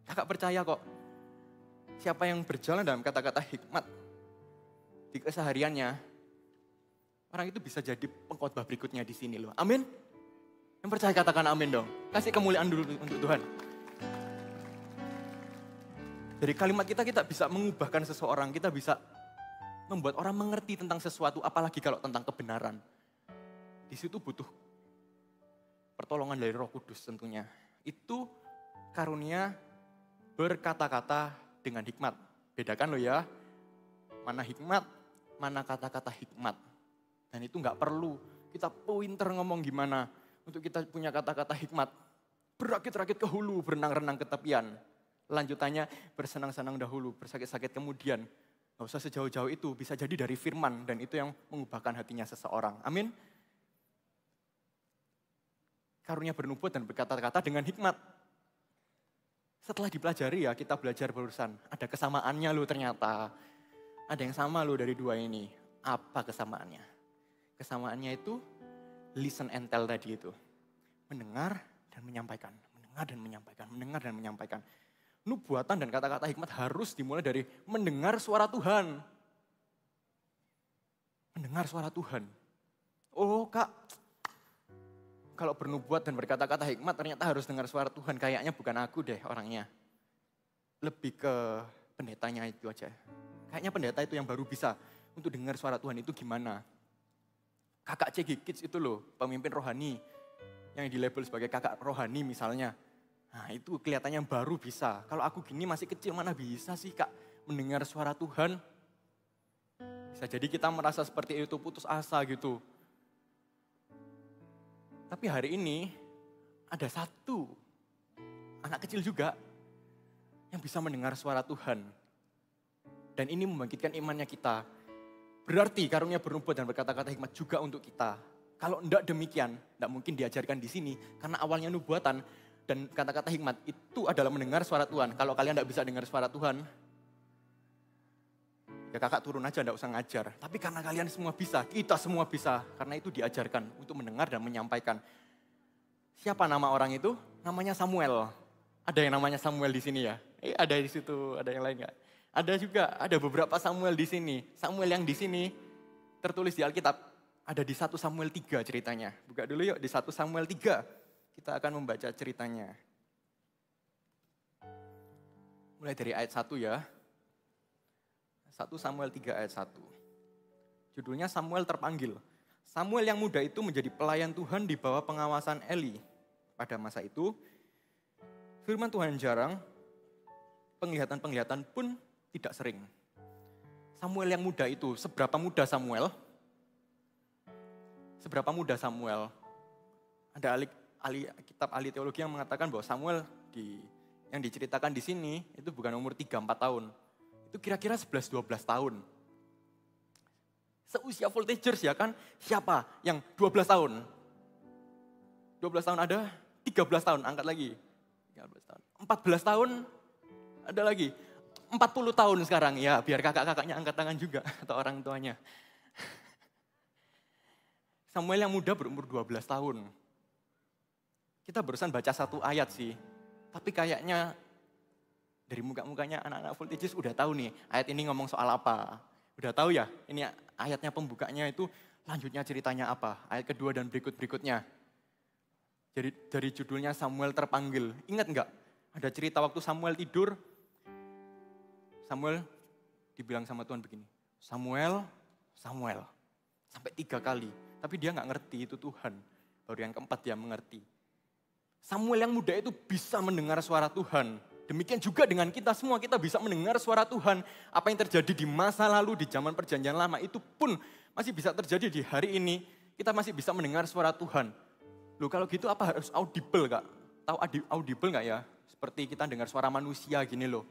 Kakak percaya kok, siapa yang berjalan dalam kata-kata hikmat di kesehariannya, orang itu bisa jadi pengkhotbah berikutnya di sini loh. Amin. Yang percaya katakan amin dong. Kasih kemuliaan dulu untuk Tuhan. Dari kalimat kita bisa mengubahkan seseorang, kita bisa membuat orang mengerti tentang sesuatu, apalagi kalau tentang kebenaran. Di situ butuh pertolongan dari Roh Kudus tentunya. Itu karunia berkata-kata dengan hikmat. Bedakan lo ya, mana hikmat, mana kata-kata hikmat. Dan itu nggak perlu kita pinter ngomong gimana untuk kita punya kata-kata hikmat. Berakit-rakit ke hulu, berenang-renang ke tepian. Lanjutannya bersenang-senang dahulu, bersakit-sakit kemudian. Nggak usah sejauh-jauh itu, bisa jadi dari firman dan itu yang mengubahkan hatinya seseorang. Amin. Karunia bernubuat dan berkata-kata dengan hikmat. Setelah dipelajari ya, kita belajar barusan. Ada kesamaannya loh ternyata. Ada yang sama loh dari dua ini. Apa kesamaannya? Kesamaannya itu listen and tell tadi itu. Mendengar dan menyampaikan. Mendengar dan menyampaikan. Mendengar dan menyampaikan. Nubuatan dan kata-kata hikmat harus dimulai dari mendengar suara Tuhan. Mendengar suara Tuhan. Oh Kak, kalau bernubuat dan berkata-kata hikmat ternyata harus dengar suara Tuhan. Kayaknya bukan aku deh orangnya. Lebih ke pendetanya itu aja. Kayaknya pendeta itu yang baru bisa untuk dengar suara Tuhan itu gimana. Kakak CG Kids itu loh, pemimpin rohani. Yang dilabel sebagai kakak rohani misalnya. Nah itu kelihatannya baru bisa. Kalau aku gini masih kecil mana bisa sih Kak mendengar suara Tuhan. Bisa jadi kita merasa seperti itu putus asa gitu. Tapi hari ini ada satu anak kecil juga yang bisa mendengar suara Tuhan. Dan ini membangkitkan imannya kita. Berarti karunia bernubuat dan berkata-kata hikmat juga untuk kita. Kalau enggak demikian, enggak mungkin diajarkan di sini. Karena awalnya nubuatan dan kata-kata hikmat itu adalah mendengar suara Tuhan. Kalau kalian enggak bisa dengar suara Tuhan, ya kakak turun aja enggak usah ngajar. Tapi karena kalian semua bisa, kita semua bisa. Karena itu diajarkan untuk mendengar dan menyampaikan. Siapa nama orang itu? Namanya Samuel. Ada yang namanya Samuel di sini ya? Ada di situ, ada yang lain enggak? Ada juga, ada beberapa Samuel di sini. Samuel yang di sini tertulis di Alkitab, ada di 1 Samuel 3 ceritanya. Buka dulu yuk di 1 Samuel 3. Kita akan membaca ceritanya. Mulai dari ayat 1 ya. 1 Samuel 3 ayat 1. Judulnya Samuel terpanggil. Samuel yang muda itu menjadi pelayan Tuhan di bawah pengawasan Eli. Pada masa itu, firman Tuhan jarang, penglihatan-penglihatan pun tidak sering. Samuel yang muda itu, seberapa muda Samuel? Seberapa muda Samuel? Ada kitab ahli teologi yang mengatakan bahwa Samuel yang diceritakan di sini itu bukan umur 3-4 tahun. Itu kira-kira 11-12 tahun. Seusia voltagers ya kan, siapa yang 12 tahun? 12 tahun ada, 13 tahun, angkat lagi. 13 tahun. 14 tahun, ada lagi. 40 tahun sekarang, ya biar kakak-kakaknya angkat tangan juga, atau orang tuanya. Samuel yang muda berumur 12 tahun. Kita barusan baca satu ayat sih, tapi kayaknya dari muka-mukanya anak-anak voltages udah tahu nih, ayat ini ngomong soal apa. Udah tahu ya, ini ayatnya pembukanya itu lanjutnya ceritanya apa. Ayat kedua dan berikut-berikutnya. Jadi dari judulnya Samuel terpanggil. Ingat enggak? Ada cerita waktu Samuel tidur. Samuel dibilang sama Tuhan begini. Samuel, Samuel. Sampai 3 kali. Tapi dia enggak ngerti itu Tuhan. Baru yang keempat dia mengerti. Samuel yang muda itu bisa mendengar suara Tuhan. Demikian juga dengan kita semua, kita bisa mendengar suara Tuhan. Apa yang terjadi di masa lalu, di zaman perjanjian lama, itu pun masih bisa terjadi di hari ini. Kita masih bisa mendengar suara Tuhan. Loh kalau gitu apa harus audible Kak? Tahu audible gak ya? Seperti kita dengar suara manusia gini loh.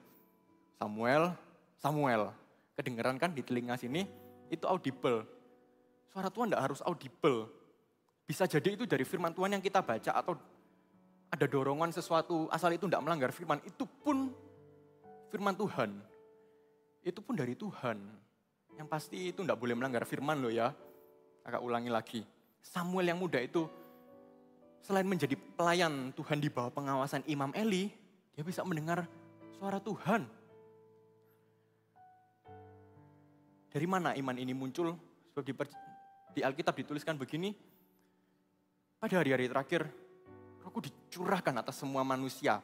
Samuel, Samuel. Kedengeran kan di telinga sini, itu audible. Suara Tuhan gak harus audible. Bisa jadi itu dari firman Tuhan yang kita baca atau ada dorongan sesuatu, asal itu tidak melanggar firman, itu pun firman Tuhan. Itu pun dari Tuhan. Yang pasti itu tidak boleh melanggar firman loh ya. Kakak ulangi lagi. Samuel yang muda itu, selain menjadi pelayan Tuhan di bawah pengawasan Imam Eli, dia bisa mendengar suara Tuhan. Dari mana iman ini muncul? Sebab di Alkitab dituliskan begini, pada hari-hari terakhir, Rohku dicurahkan atas semua manusia.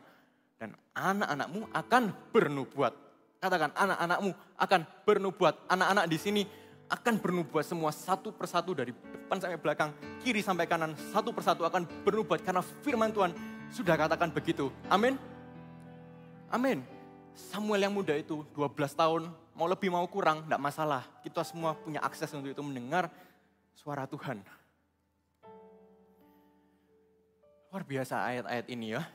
Dan anak-anakmu akan bernubuat. Katakan, anak-anakmu akan bernubuat. Anak-anak di sini akan bernubuat semua satu persatu dari depan sampai belakang, kiri sampai kanan, satu persatu akan bernubuat. Karena firman Tuhan sudah katakan begitu. Amin. Amin. Samuel yang muda itu 12 tahun, mau lebih mau kurang, enggak masalah. Kita semua punya akses untuk itu mendengar suara Tuhan. Luar biasa ayat-ayat ini ya.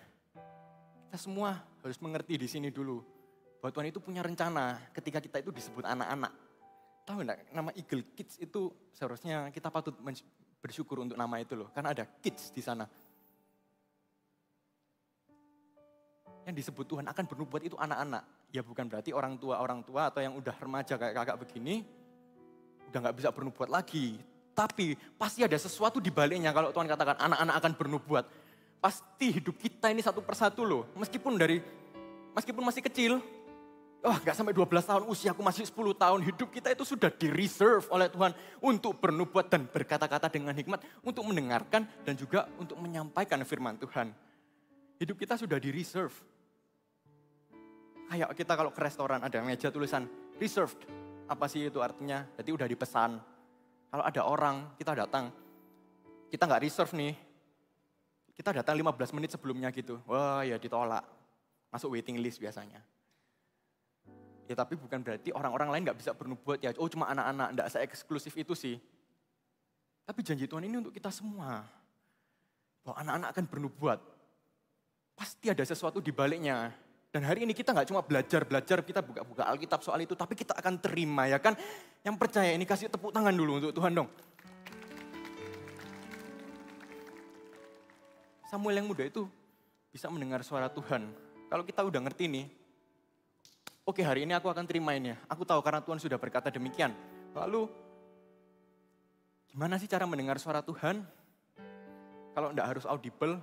Kita semua harus mengerti di sini dulu. Bahwa Tuhan itu punya rencana ketika kita itu disebut anak-anak. Tahu enggak, nama Eagle Kids itu seharusnya kita patut bersyukur untuk nama itu loh. Karena ada kids di sana. Yang disebut Tuhan akan bernubuat itu anak-anak. Ya bukan berarti orang tua atau yang udah remaja kayak kakak begini, udah gak bisa bernubuat lagi. Tapi pasti ada sesuatu di baliknya kalau Tuhan katakan anak-anak akan bernubuat. Pasti hidup kita ini satu persatu loh. Meskipun masih kecil, gak sampai 12 tahun, usiaku masih 10 tahun. Hidup kita itu sudah di-reserve oleh Tuhan untuk bernubuat dan berkata-kata dengan hikmat. Untuk mendengarkan dan juga untuk menyampaikan firman Tuhan. Hidup kita sudah di-reserve. Kayak kita kalau ke restoran ada meja tulisan reserved. Apa sih itu artinya? Jadi udah dipesan. Kalau ada orang, kita datang. Kita nggak reserve nih. Kita datang 15 menit sebelumnya gitu. Wah ya ditolak. Masuk waiting list biasanya. Ya tapi bukan berarti orang-orang lain nggak bisa bernubuat ya. Oh cuma anak-anak, nggak se-eksklusif itu sih. Tapi janji Tuhan ini untuk kita semua. Bahwa anak-anak akan bernubuat. Pasti ada sesuatu di baliknya. Dan hari ini kita nggak cuma belajar, kita buka-buka Alkitab soal itu, tapi kita akan terima ya kan. Yang percaya ini kasih tepuk tangan dulu untuk Tuhan dong. Samuel yang muda itu bisa mendengar suara Tuhan. Kalau kita udah ngerti nih, oke hari ini aku akan terima ini. Aku tahu karena Tuhan sudah berkata demikian. Lalu, gimana sih cara mendengar suara Tuhan? Kalau enggak harus audible,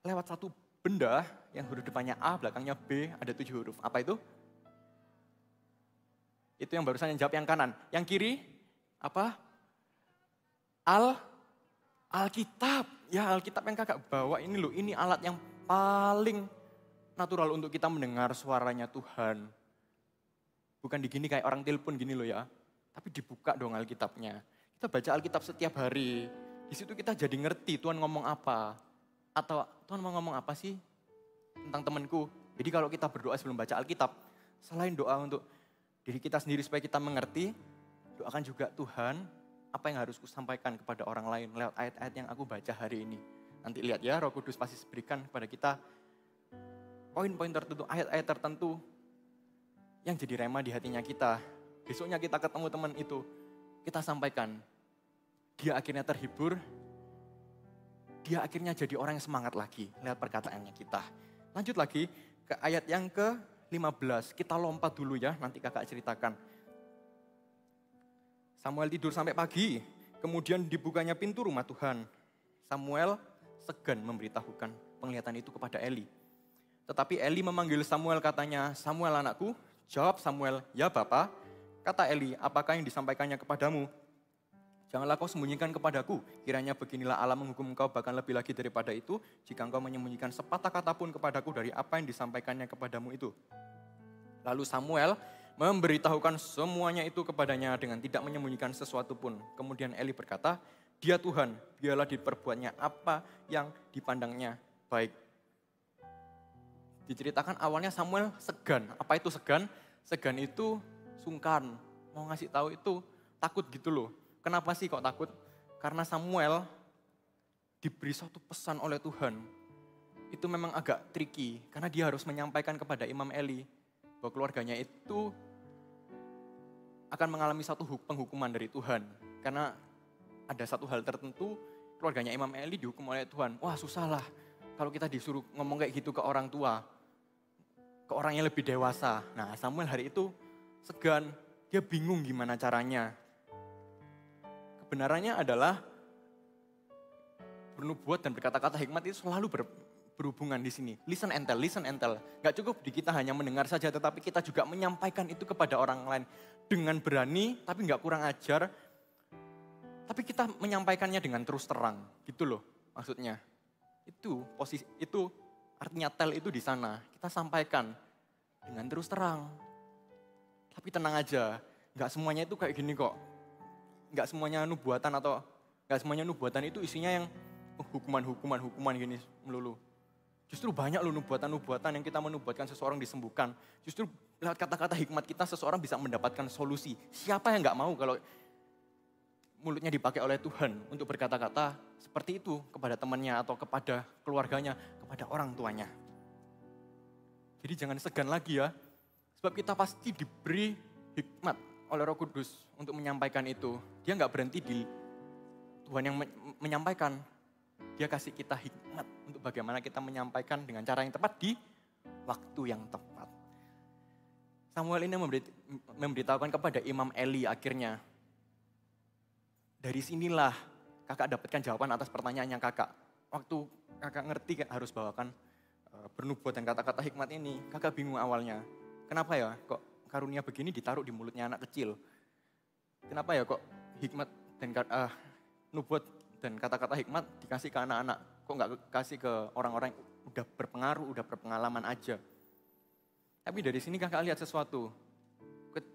lewat satu benda yang huruf depannya A, belakangnya B, ada 7 huruf. Apa itu? Itu yang barusan yang jawab yang kanan. Yang kiri, apa? Alkitab. Ya Alkitab yang kakak bawa ini loh, ini alat yang paling natural untuk kita mendengar suaranya Tuhan. Bukan digini kayak orang telepon gini loh ya. Tapi dibuka dong Alkitabnya. Kita baca Alkitab setiap hari. Di situ kita jadi ngerti Tuhan ngomong apa. Atau Tuhan mau ngomong apa sih tentang temanku. Jadi kalau kita berdoa sebelum baca Alkitab, selain doa untuk diri kita sendiri supaya kita mengerti, doakan juga Tuhan apa yang harus kusampaikan kepada orang lain lewat ayat-ayat yang aku baca hari ini. Nanti lihat ya, Roh Kudus pasti berikan kepada kita poin-poin tertentu, ayat-ayat tertentu yang jadi rema di hatinya kita. Besoknya kita ketemu teman itu, kita sampaikan. Dia akhirnya terhibur, dia akhirnya jadi orang yang semangat lagi lewat perkataannya kita. Lanjut lagi ke ayat yang ke-15. Kita lompat dulu ya, nanti kakak ceritakan. Samuel tidur sampai pagi, kemudian dibukanya pintu rumah Tuhan. Samuel segan memberitahukan penglihatan itu kepada Eli. Tetapi Eli memanggil Samuel katanya, Samuel anakku, jawab Samuel, ya Bapa. Kata Eli, apakah yang disampaikannya kepadamu? Janganlah kau sembunyikan kepadaku, kiranya beginilah Allah menghukum engkau bahkan lebih lagi daripada itu, jika engkau menyembunyikan sepatah kata pun kepadaku dari apa yang disampaikannya kepadamu itu. Lalu Samuel memberitahukan semuanya itu kepadanya dengan tidak menyembunyikan sesuatu pun. Kemudian Eli berkata, dia Tuhan, biarlah diperbuatnya apa yang dipandangnya baik. Diceritakan awalnya Samuel segan. Apa itu segan? Segan itu sungkan, mau ngasih tahu itu takut gitu loh. Kenapa sih kok takut? Karena Samuel diberi suatu pesan oleh Tuhan. Itu memang agak tricky, karena dia harus menyampaikan kepada Imam Eli bahwa keluarganya itu akan mengalami satu penghukuman dari Tuhan. Karena ada satu hal tertentu, keluarganya Imam Eli dihukum oleh Tuhan. Wah susah lah kalau kita disuruh ngomong kayak gitu ke orang tua, ke orang yang lebih dewasa. Nah Samuel hari itu segan, dia bingung gimana caranya. Kebenarannya adalah bernubuat dan berkata-kata hikmat itu selalu berhubungan di sini. Listen and tell, listen and tell. Gak cukup di kita hanya mendengar saja, tetapi kita juga menyampaikan itu kepada orang lain. Dengan berani, tapi gak kurang ajar. Tapi kita menyampaikannya dengan terus terang. Gitu loh maksudnya. Itu posisi, itu artinya tell itu di sana. Kita sampaikan dengan terus terang. Tapi tenang aja, gak semuanya itu kayak gini kok. Gak semuanya nubuatan itu isinya yang hukuman gini melulu. Justru banyak loh nubuatan-nubuatan yang kita menubuatkan seseorang disembuhkan. Justru lewat kata-kata hikmat kita seseorang bisa mendapatkan solusi. Siapa yang gak mau kalau mulutnya dipakai oleh Tuhan untuk berkata-kata seperti itu kepada temannya atau kepada keluarganya, kepada orang tuanya. Jadi jangan segan lagi ya, sebab kita pasti diberi hikmat oleh Roh Kudus untuk menyampaikan itu. Dia gak berhenti di Tuhan yang menyampaikan. Dia kasih kita hikmat untuk bagaimana kita menyampaikan dengan cara yang tepat di waktu yang tepat. Samuel ini memberitahukan kepada Imam Eli akhirnya. Dari sinilah kakak dapatkan jawaban atas pertanyaannya kakak. Waktu kakak ngerti harus bawakan bernubuat dan kata-kata hikmat ini, kakak bingung awalnya. Kenapa ya kok karunia begini ditaruh di mulutnya anak kecil? Kenapa ya kok hikmat dan nubuat dan kata-kata hikmat dikasih ke anak-anak? Kok nggak kasih ke orang-orang yang udah berpengaruh, udah berpengalaman aja? Tapi dari sini kakak lihat sesuatu.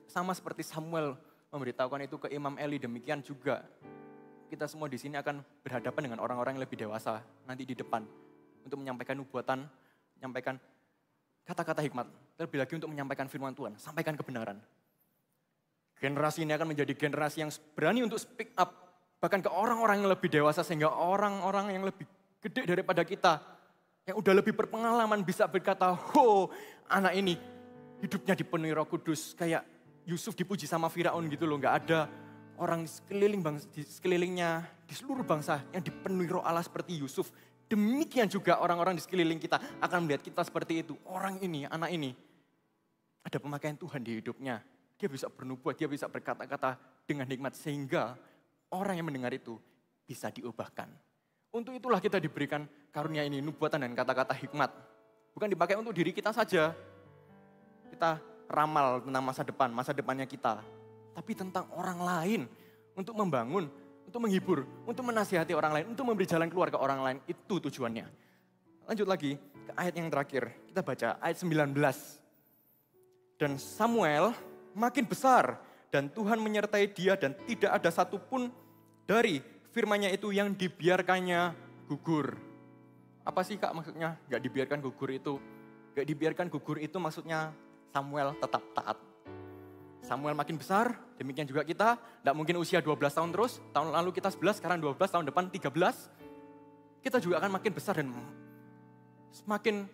Sama seperti Samuel memberitahukan itu ke Imam Eli, demikian juga kita semua di sini akan berhadapan dengan orang-orang yang lebih dewasa nanti di depan untuk menyampaikan nubuatan, menyampaikan kata-kata hikmat, terlebih lagi untuk menyampaikan firman Tuhan, sampaikan kebenaran. Generasi ini akan menjadi generasi yang berani untuk speak up, bahkan ke orang-orang yang lebih dewasa, sehingga orang-orang yang lebih gede daripada kita, yang udah lebih berpengalaman bisa berkata, anak ini hidupnya dipenuhi Roh Kudus, kayak Yusuf dipuji sama Firaun gitu loh, gak ada orang di sekelilingnya, di seluruh bangsa yang dipenuhi Roh Allah seperti Yusuf. Demikian juga orang-orang di sekeliling kita akan melihat kita seperti itu. Orang ini, anak ini, ada pemakaian Tuhan di hidupnya. Dia bisa bernubuat, dia bisa berkata-kata dengan hikmat, sehingga orang yang mendengar itu bisa diubahkan. Untuk itulah kita diberikan karunia ini, nubuatan dan kata-kata hikmat. Bukan dipakai untuk diri kita saja. Kita ramal tentang masa depannya kita. Tapi tentang orang lain, untuk membangun, untuk menghibur, untuk menasihati orang lain, untuk memberi jalan keluar ke orang lain. Itu tujuannya. Lanjut lagi ke ayat yang terakhir. Kita baca ayat 19. Dan Samuel makin besar dan Tuhan menyertai dia dan tidak ada satupun dari firman-Nya itu yang dibiarkannya gugur. Apa sih Kak maksudnya gak dibiarkan gugur itu? Gak dibiarkan gugur itu maksudnya Samuel tetap taat. Samuel makin besar, demikian juga kita. Tidak mungkin usia 12 tahun terus. Tahun lalu kita 11, sekarang 12, tahun depan 13. Kita juga akan makin besar dan semakin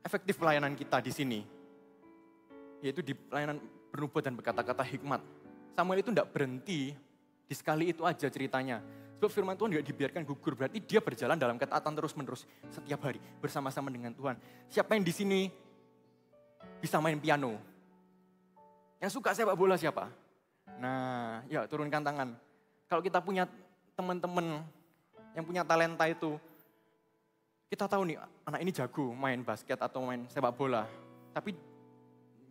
efektif pelayanan kita di sini. Yaitu di pelayanan bernubuat dan berkata-kata hikmat. Samuel itu tidak berhenti di sekali itu aja ceritanya. Sebab firman Tuhan tidak dibiarkan gugur, berarti dia berjalan dalam ketaatan terus-menerus setiap hari bersama-sama dengan Tuhan. Siapa yang di sini bisa main piano? Yang suka sepak bola siapa? Nah, ya turunkan tangan. Kalau kita punya teman-teman yang punya talenta itu, kita tahu nih anak ini jago main basket atau main sepak bola. Tapi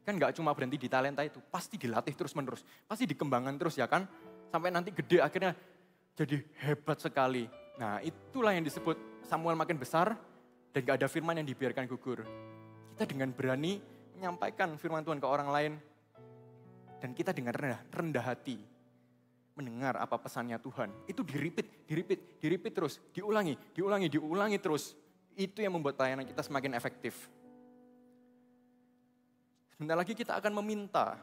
kan gak cuma berhenti di talenta itu, pasti dilatih terus-menerus. Pasti dikembangkan terus ya kan? Sampai nanti gede akhirnya jadi hebat sekali. Nah itulah yang disebut Samuel makin besar dan gak ada firman yang dibiarkan gugur. Kita dengan berani menyampaikan firman Tuhan ke orang lain. Dan kita dengan rendah hati mendengar apa pesannya Tuhan. Itu di-repeat terus. Diulangi terus. Itu yang membuat pelayanan kita semakin efektif. Sebentar lagi kita akan meminta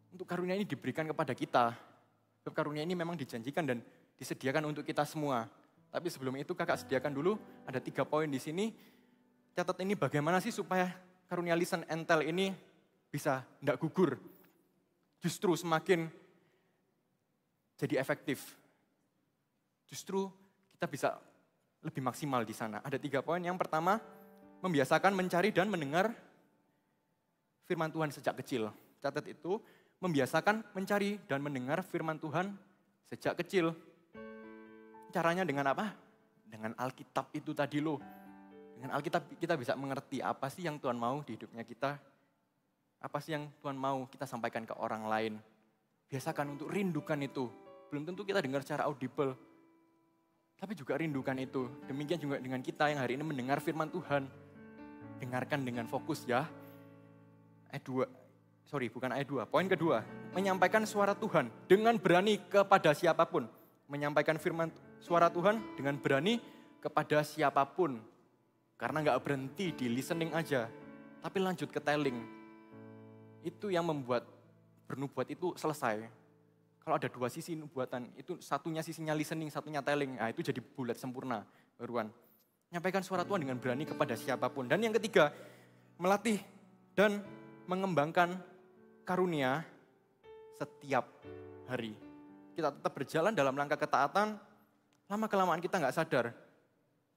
untuk karunia ini diberikan kepada kita. Sebab karunia ini memang dijanjikan dan disediakan untuk kita semua. Tapi sebelum itu kakak sediakan dulu, ada 3 poin di sini. Catat ini bagaimana sih supaya karunia listen and tell ini bisa tidak gugur. Justru semakin jadi efektif. Justru kita bisa lebih maksimal di sana. Ada 3 poin. Yang pertama, membiasakan mencari dan mendengar firman Tuhan sejak kecil. Catat itu, membiasakan mencari dan mendengar firman Tuhan sejak kecil. Caranya dengan apa? Dengan Alkitab itu tadi loh. Dengan Alkitab kita bisa mengerti apa sih yang Tuhan mau di hidupnya kita. Apa sih yang Tuhan mau kita sampaikan ke orang lain. Biasakan untuk rindukan itu. Belum tentu kita dengar secara audible. Tapi juga rindukan itu. Demikian juga dengan kita yang hari ini mendengar firman Tuhan. Dengarkan dengan fokus ya. Ayat 2. Poin kedua. Menyampaikan suara Tuhan dengan berani kepada siapapun. Menyampaikan firman suara Tuhan dengan berani kepada siapapun. Karena nggak berhenti di listening aja, tapi lanjut ke telling. Itu yang membuat bernubuat itu selesai. Kalau ada dua sisi nubuatan, itu satunya sisinya listening, satunya telling. Nah, itu jadi bulat sempurna, baruan. Nyampaikan suara Tuhan dengan berani kepada siapapun. Dan yang ketiga, melatih dan mengembangkan karunia setiap hari. Kita tetap berjalan dalam langkah ketaatan, lama-kelamaan kita nggak sadar.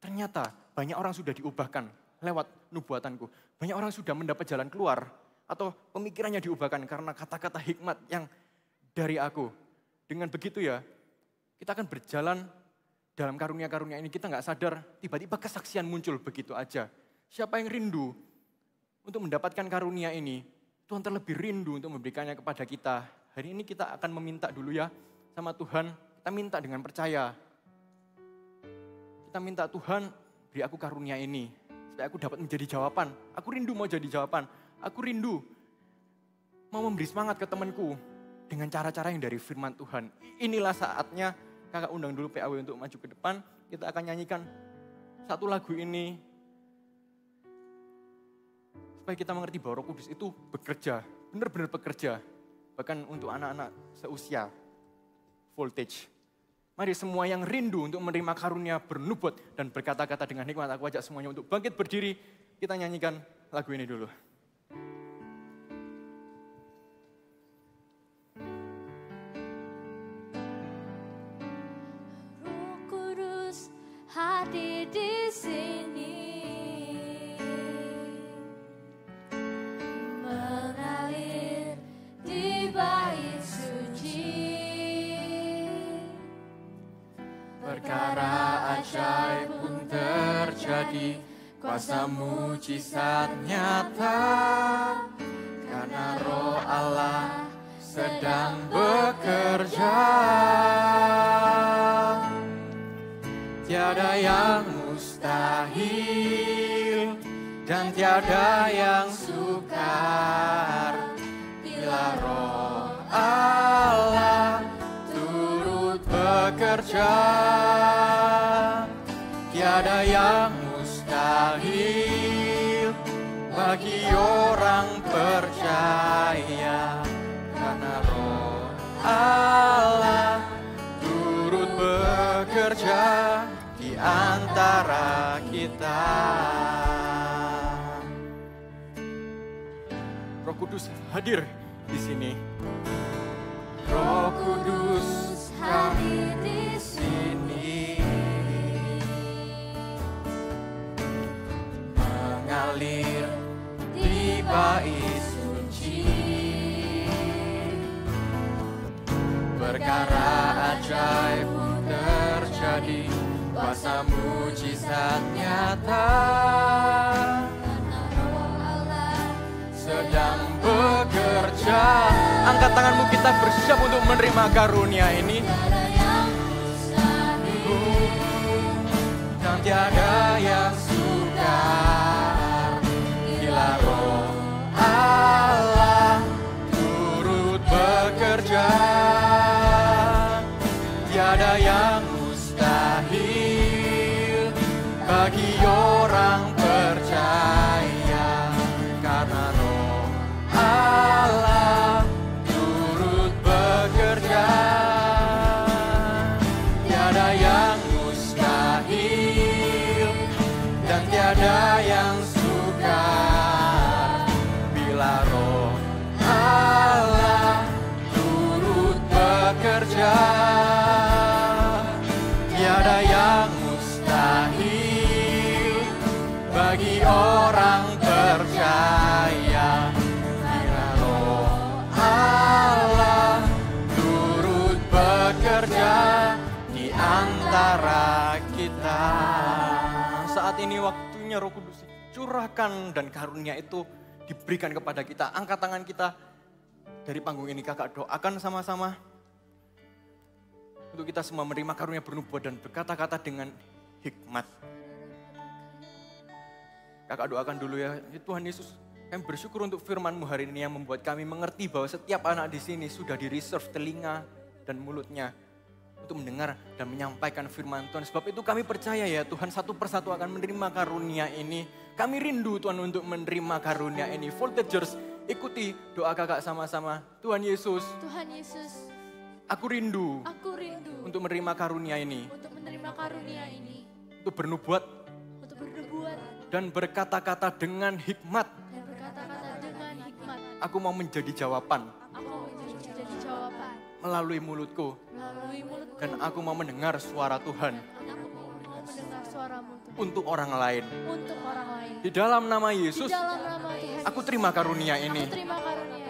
Ternyata banyak orang sudah diubahkan lewat nubuatanku. Banyak orang sudah mendapat jalan keluar atau pemikirannya diubahkan karena kata-kata hikmat yang dari aku. Dengan begitu ya, kita akan berjalan dalam karunia-karunia ini. Kita nggak sadar, tiba-tiba kesaksian muncul begitu aja. Siapa yang rindu untuk mendapatkan karunia ini, Tuhan terlebih rindu untuk memberikannya kepada kita. Hari ini kita akan meminta dulu ya sama Tuhan. Kita minta dengan percaya. Kita minta Tuhan, beri aku karunia ini. Supaya aku dapat menjadi jawaban. Aku rindu mau jadi jawaban. Aku rindu mau memberi semangat ke temanku. Dengan cara-cara yang dari firman Tuhan. Inilah saatnya kakak undang dulu PAW untuk maju ke depan. Kita akan nyanyikan satu lagu ini. Supaya kita mengerti bahwa Roh Kudus itu bekerja. Benar-benar bekerja. Bahkan untuk anak-anak seusia. Voltage. Mari semua yang rindu untuk menerima karunia bernubuat dan berkata-kata dengan hikmat, aku ajak semuanya untuk bangkit berdiri. Kita nyanyikan lagu ini dulu. Roh Kudus hadir di sini, mengalir di bait suci. Perkara ajaib pun terjadi, kuasa mujizat nyata. Karena Roh Allah sedang bekerja. Tiada yang mustahil dan tiada yang sukar. Bila Roh Allah turut bekerja, tiada yang mustahil bagi orang percaya. Karena Roh Allah turut bekerja di antara kita. Roh Kudus hadir di sini. Roh Kudus hadir di sini, mengalir di bait suci. Perkara ajaib pun terjadi, kuasa mujizat nyata. Sedang bekerja. Angkat tanganmu, kita bersiap untuk menerima karunia ini. Dan tiada yang sukar bila Roh Allah turut bekerja. Tiada yang mustahil bagi orang percaya. Karena Roh Allah turut bekerja. Tiada yang mustahil dan tiada yang sukar bila Roh Allah turut bekerja. Tiada yang mustahil bagi orang percaya. Bila Roh Allah turut bekerja di antara kita. Saat ini waktunya Roh Kudus curahkan dan karunia itu diberikan kepada kita. Angkat tangan kita dari panggung ini, kakak doakan sama-sama. Untuk kita semua menerima karunia bernubuat dan berkata-kata dengan hikmat. Kakak doakan dulu ya, Tuhan Yesus, kami bersyukur untuk firman-Mu hari ini yang membuat kami mengerti bahwa setiap anak di sini sudah di-reserve telinga dan mulutnya untuk mendengar dan menyampaikan firman Tuhan. Sebab itu kami percaya ya Tuhan, satu persatu akan menerima karunia ini. Kami rindu Tuhan untuk menerima karunia ini. Voltagers, ikuti doa kakak sama-sama. Tuhan Yesus, Tuhan Yesus, aku rindu aku rindu untuk menerima karunia ini. untuk menerima karunia ini. Untuk bernubuat Untuk bernubuat dan berkata-kata dengan hikmat. dan berkata-kata dengan hikmat. Aku mau menjadi jawaban Aku mau menjadi jawaban melalui mulutku. melalui mulutku. Dan aku mau mendengar suara Tuhan Aku mau mendengar suaramu Tuhan. untuk orang lain. Untuk orang lain. Di dalam nama Di Yesus, dalam nama Tuhan aku terima karunia Yesus, ini. aku terima karunia.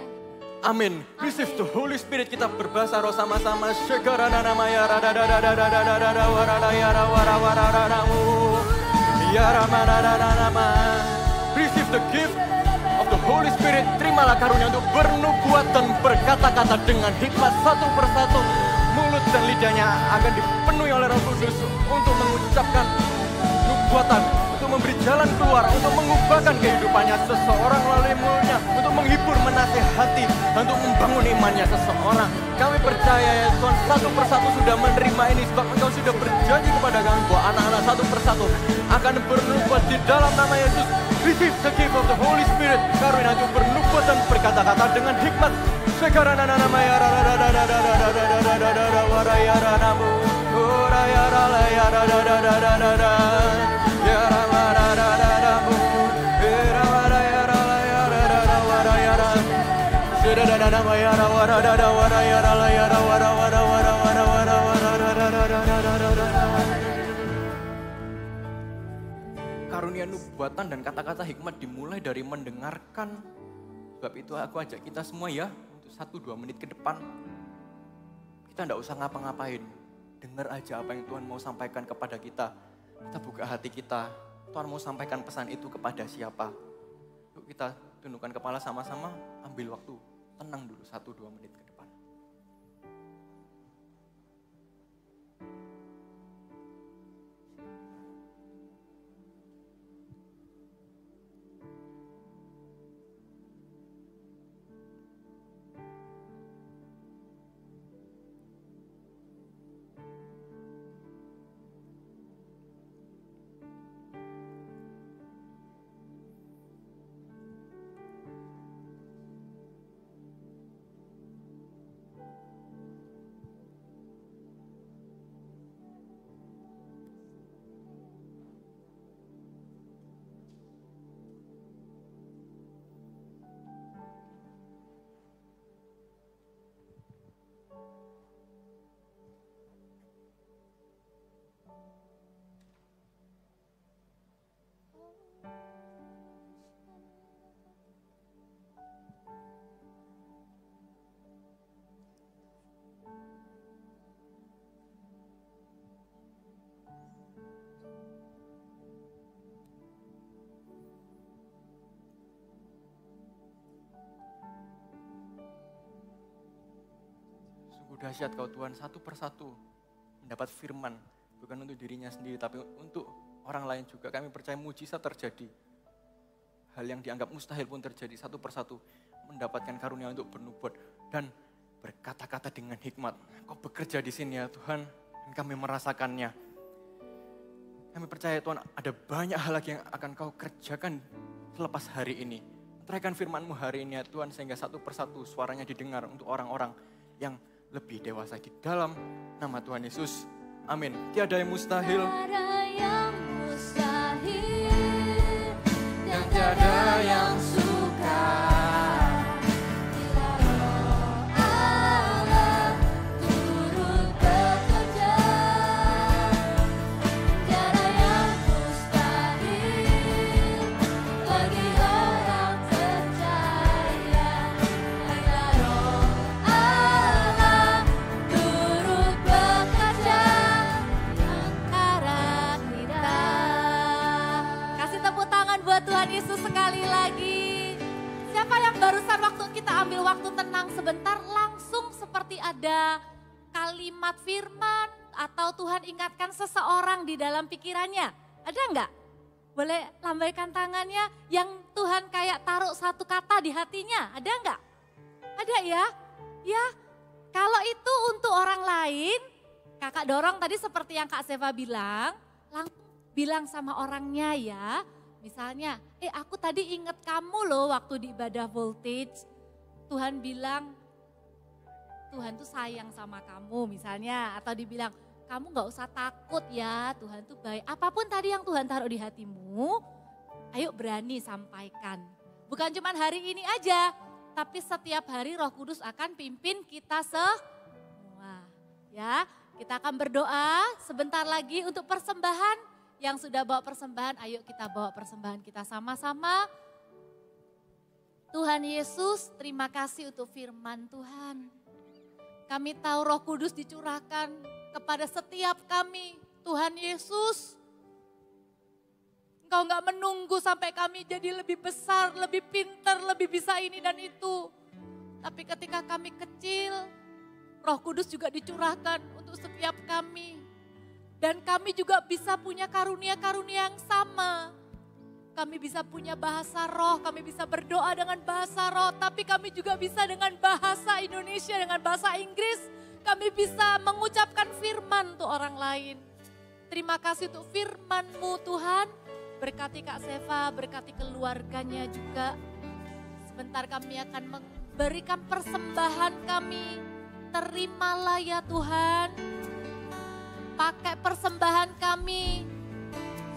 Amin. Receive the Holy Spirit. Kita berbahasa roh sama-sama. Syekarana namaya radadadadadadadadada waradayara warawarararamu. Yaramanadadadama. Receive the gift of the Holy Spirit. Terimalah karunia untuk bernubuat dan berkata-kata dengan hikmat satu persatu. Mulut dan lidahnya akan dipenuhi oleh Roh Kudus untuk mengucapkan nubuatan, untuk memberi jalan keluar, untuk mengubahkan kehidupannya seseorang melalui mulutnya, untuk menghibur, menasehati, dan untuk membangun imannya seseorang. Kami percaya ya Tuhan, satu persatu sudah menerima ini sebab Engkau sudah berjanji kepada kami bahwa anak-anak satu persatu akan bernubuat di dalam nama Yesus. Receive the gift of the Holy Spirit. Karunia untuk bernubuat dan berkata-kata dengan hikmat. Sekarang namanya warayaranamu, warayaralayaradaradadadada. Karunia nubuatan dan kata-kata hikmat dimulai dari mendengarkan. Sebab itu aku ajak kita semua ya, untuk 1-2 menit ke depan. Kita tidak usah ngapa-ngapain. Dengar aja apa yang Tuhan mau sampaikan kepada kita. Kita buka hati kita. Tuhan mau sampaikan pesan itu kepada siapa. Yuk kita tundukkan kepala sama-sama, ambil waktu. Tenang dulu 1-2 menit ke depan. Sungguh dahsyat kau Tuhan, satu persatu mendapat firman. Bukan untuk dirinya sendiri, tapi untuk orang lain juga. Kami percaya mujizat terjadi. Hal yang dianggap mustahil pun terjadi, satu persatu mendapatkan karunia untuk bernubuat dan berkata-kata dengan hikmat. Kau bekerja di sini ya Tuhan, dan kami merasakannya. Kami percaya Tuhan, ada banyak hal lagi yang akan kau kerjakan selepas hari ini. Teraikan firman-Mu hari ini ya Tuhan, sehingga satu persatu suaranya didengar untuk orang-orang yang lebih dewasa di dalam nama Tuhan Yesus. Amin. Tiada yang mustahil. Tiada yang mustahil dan tiada yang sukar. Bila Roh Allah turut bekerja, tiada yang mustahil bagi orang percaya. Bila Roh Allah turut bekerja antara kita. Kasih tepuk tangan buat Tuhan Yesus sekali lagi. Siapa yang barusan waktu kita ambil waktu tenang sebentar langsung seperti ada kalimat firman atau Tuhan ingatkan seseorang di dalam pikirannya? Ada enggak? Boleh lambaikan tangannya yang Tuhan kayak taruh satu kata di hatinya, ada enggak? Ada ya? Ya, kalau itu untuk orang lain, Kakak dorong tadi seperti yang Kak Seva bilang, langsung bilang sama orangnya ya. Misalnya, aku tadi inget kamu loh waktu di ibadah Voltage. Tuhan bilang, Tuhan tuh sayang sama kamu misalnya. Atau dibilang, kamu gak usah takut ya, Tuhan tuh baik. Apapun tadi yang Tuhan taruh di hatimu, ayo berani sampaikan. Bukan cuma hari ini aja, tapi setiap hari Roh Kudus akan pimpin kita semua. Ya, kita akan berdoa sebentar lagi untuk persembahan. Yang sudah bawa persembahan, ayo kita bawa persembahan kita sama-sama. Tuhan Yesus, terima kasih untuk firman Tuhan. Kami tahu Roh Kudus dicurahkan kepada setiap kami. Tuhan Yesus, Engkau gak menunggu sampai kami jadi lebih besar, lebih pintar, lebih bisa ini dan itu. Tapi ketika kami kecil, Roh Kudus juga dicurahkan untuk setiap kami. Dan kami juga bisa punya karunia-karunia yang sama. Kami bisa punya bahasa roh, kami bisa berdoa dengan bahasa roh. Tapi kami juga bisa dengan bahasa Indonesia, dengan bahasa Inggris. Kami bisa mengucapkan firman untuk orang lain. Terima kasih untuk firman-Mu Tuhan. Berkati Kak Seva, berkati keluarganya juga. Sebentar kami akan memberikan persembahan kami. Terimalah ya Tuhan. Pakai persembahan kami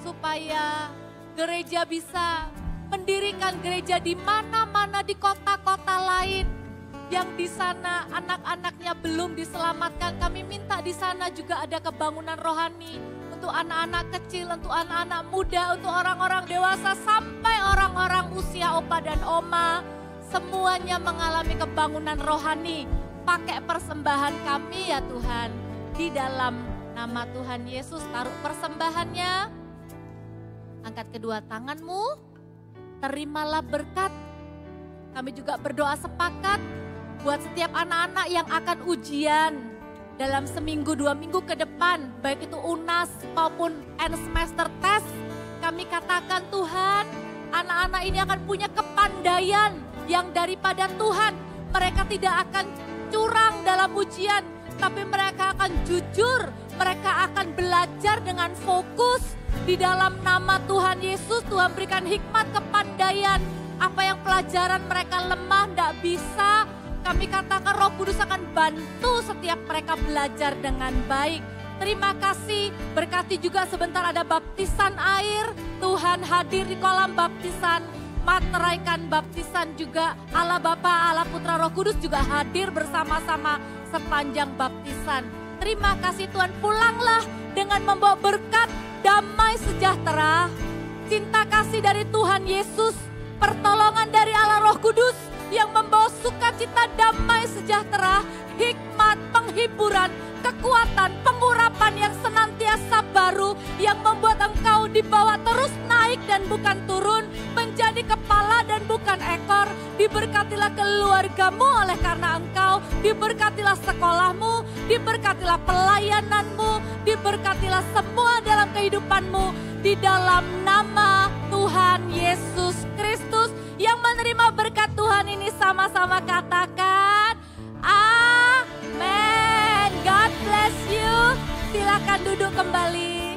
supaya gereja bisa mendirikan gereja di mana-mana di kota-kota lain yang di sana anak-anaknya belum diselamatkan. Kami minta di sana juga ada kebangunan rohani untuk anak-anak kecil, untuk anak-anak muda, untuk orang-orang dewasa sampai orang-orang usia opa dan oma. Semuanya mengalami kebangunan rohani. Pakai persembahan kami ya Tuhan di dalam nama Tuhan Yesus. Taruh persembahannya, angkat kedua tanganmu, terimalah berkat. Kami juga berdoa sepakat buat setiap anak-anak yang akan ujian dalam seminggu 2 minggu ke depan, baik itu UNAS maupun end semester test. Kami katakan Tuhan, anak-anak ini akan punya kepandaian yang daripada Tuhan. Mereka tidak akan curang dalam ujian, tapi mereka akan jujur. Mereka akan belajar dengan fokus di dalam nama Tuhan Yesus. Tuhan berikan hikmat, kepandaian. Apa yang pelajaran mereka lemah, tidak bisa. Kami katakan Roh Kudus akan bantu setiap mereka belajar dengan baik. Terima kasih, berkati juga sebentar ada baptisan air. Tuhan hadir di kolam baptisan. Materaikan baptisan juga. Allah Bapa, Allah Putra, Roh Kudus juga hadir bersama-sama sepanjang baptisan. Terima kasih Tuhan, pulanglah dengan membawa berkat, damai sejahtera, cinta kasih dari Tuhan Yesus, pertolongan dari Allah Roh Kudus yang membawa sukacita, damai sejahtera, hikmat, penghiburan, kekuatan, pengurapan yang senantiasa baru, yang membuat engkau dibawa terus naik dan bukan turun, menjadi kepala dan bukan ekor. Diberkatilah keluargamu oleh karena engkau, diberkatilah sekolahmu, diberkatilah pelayananmu, diberkatilah semua dalam kehidupanmu, di dalam nama Tuhan Yesus Kristus. Yang menerima berkat Tuhan ini sama-sama katakan amin. God bless you. Silakan duduk kembali.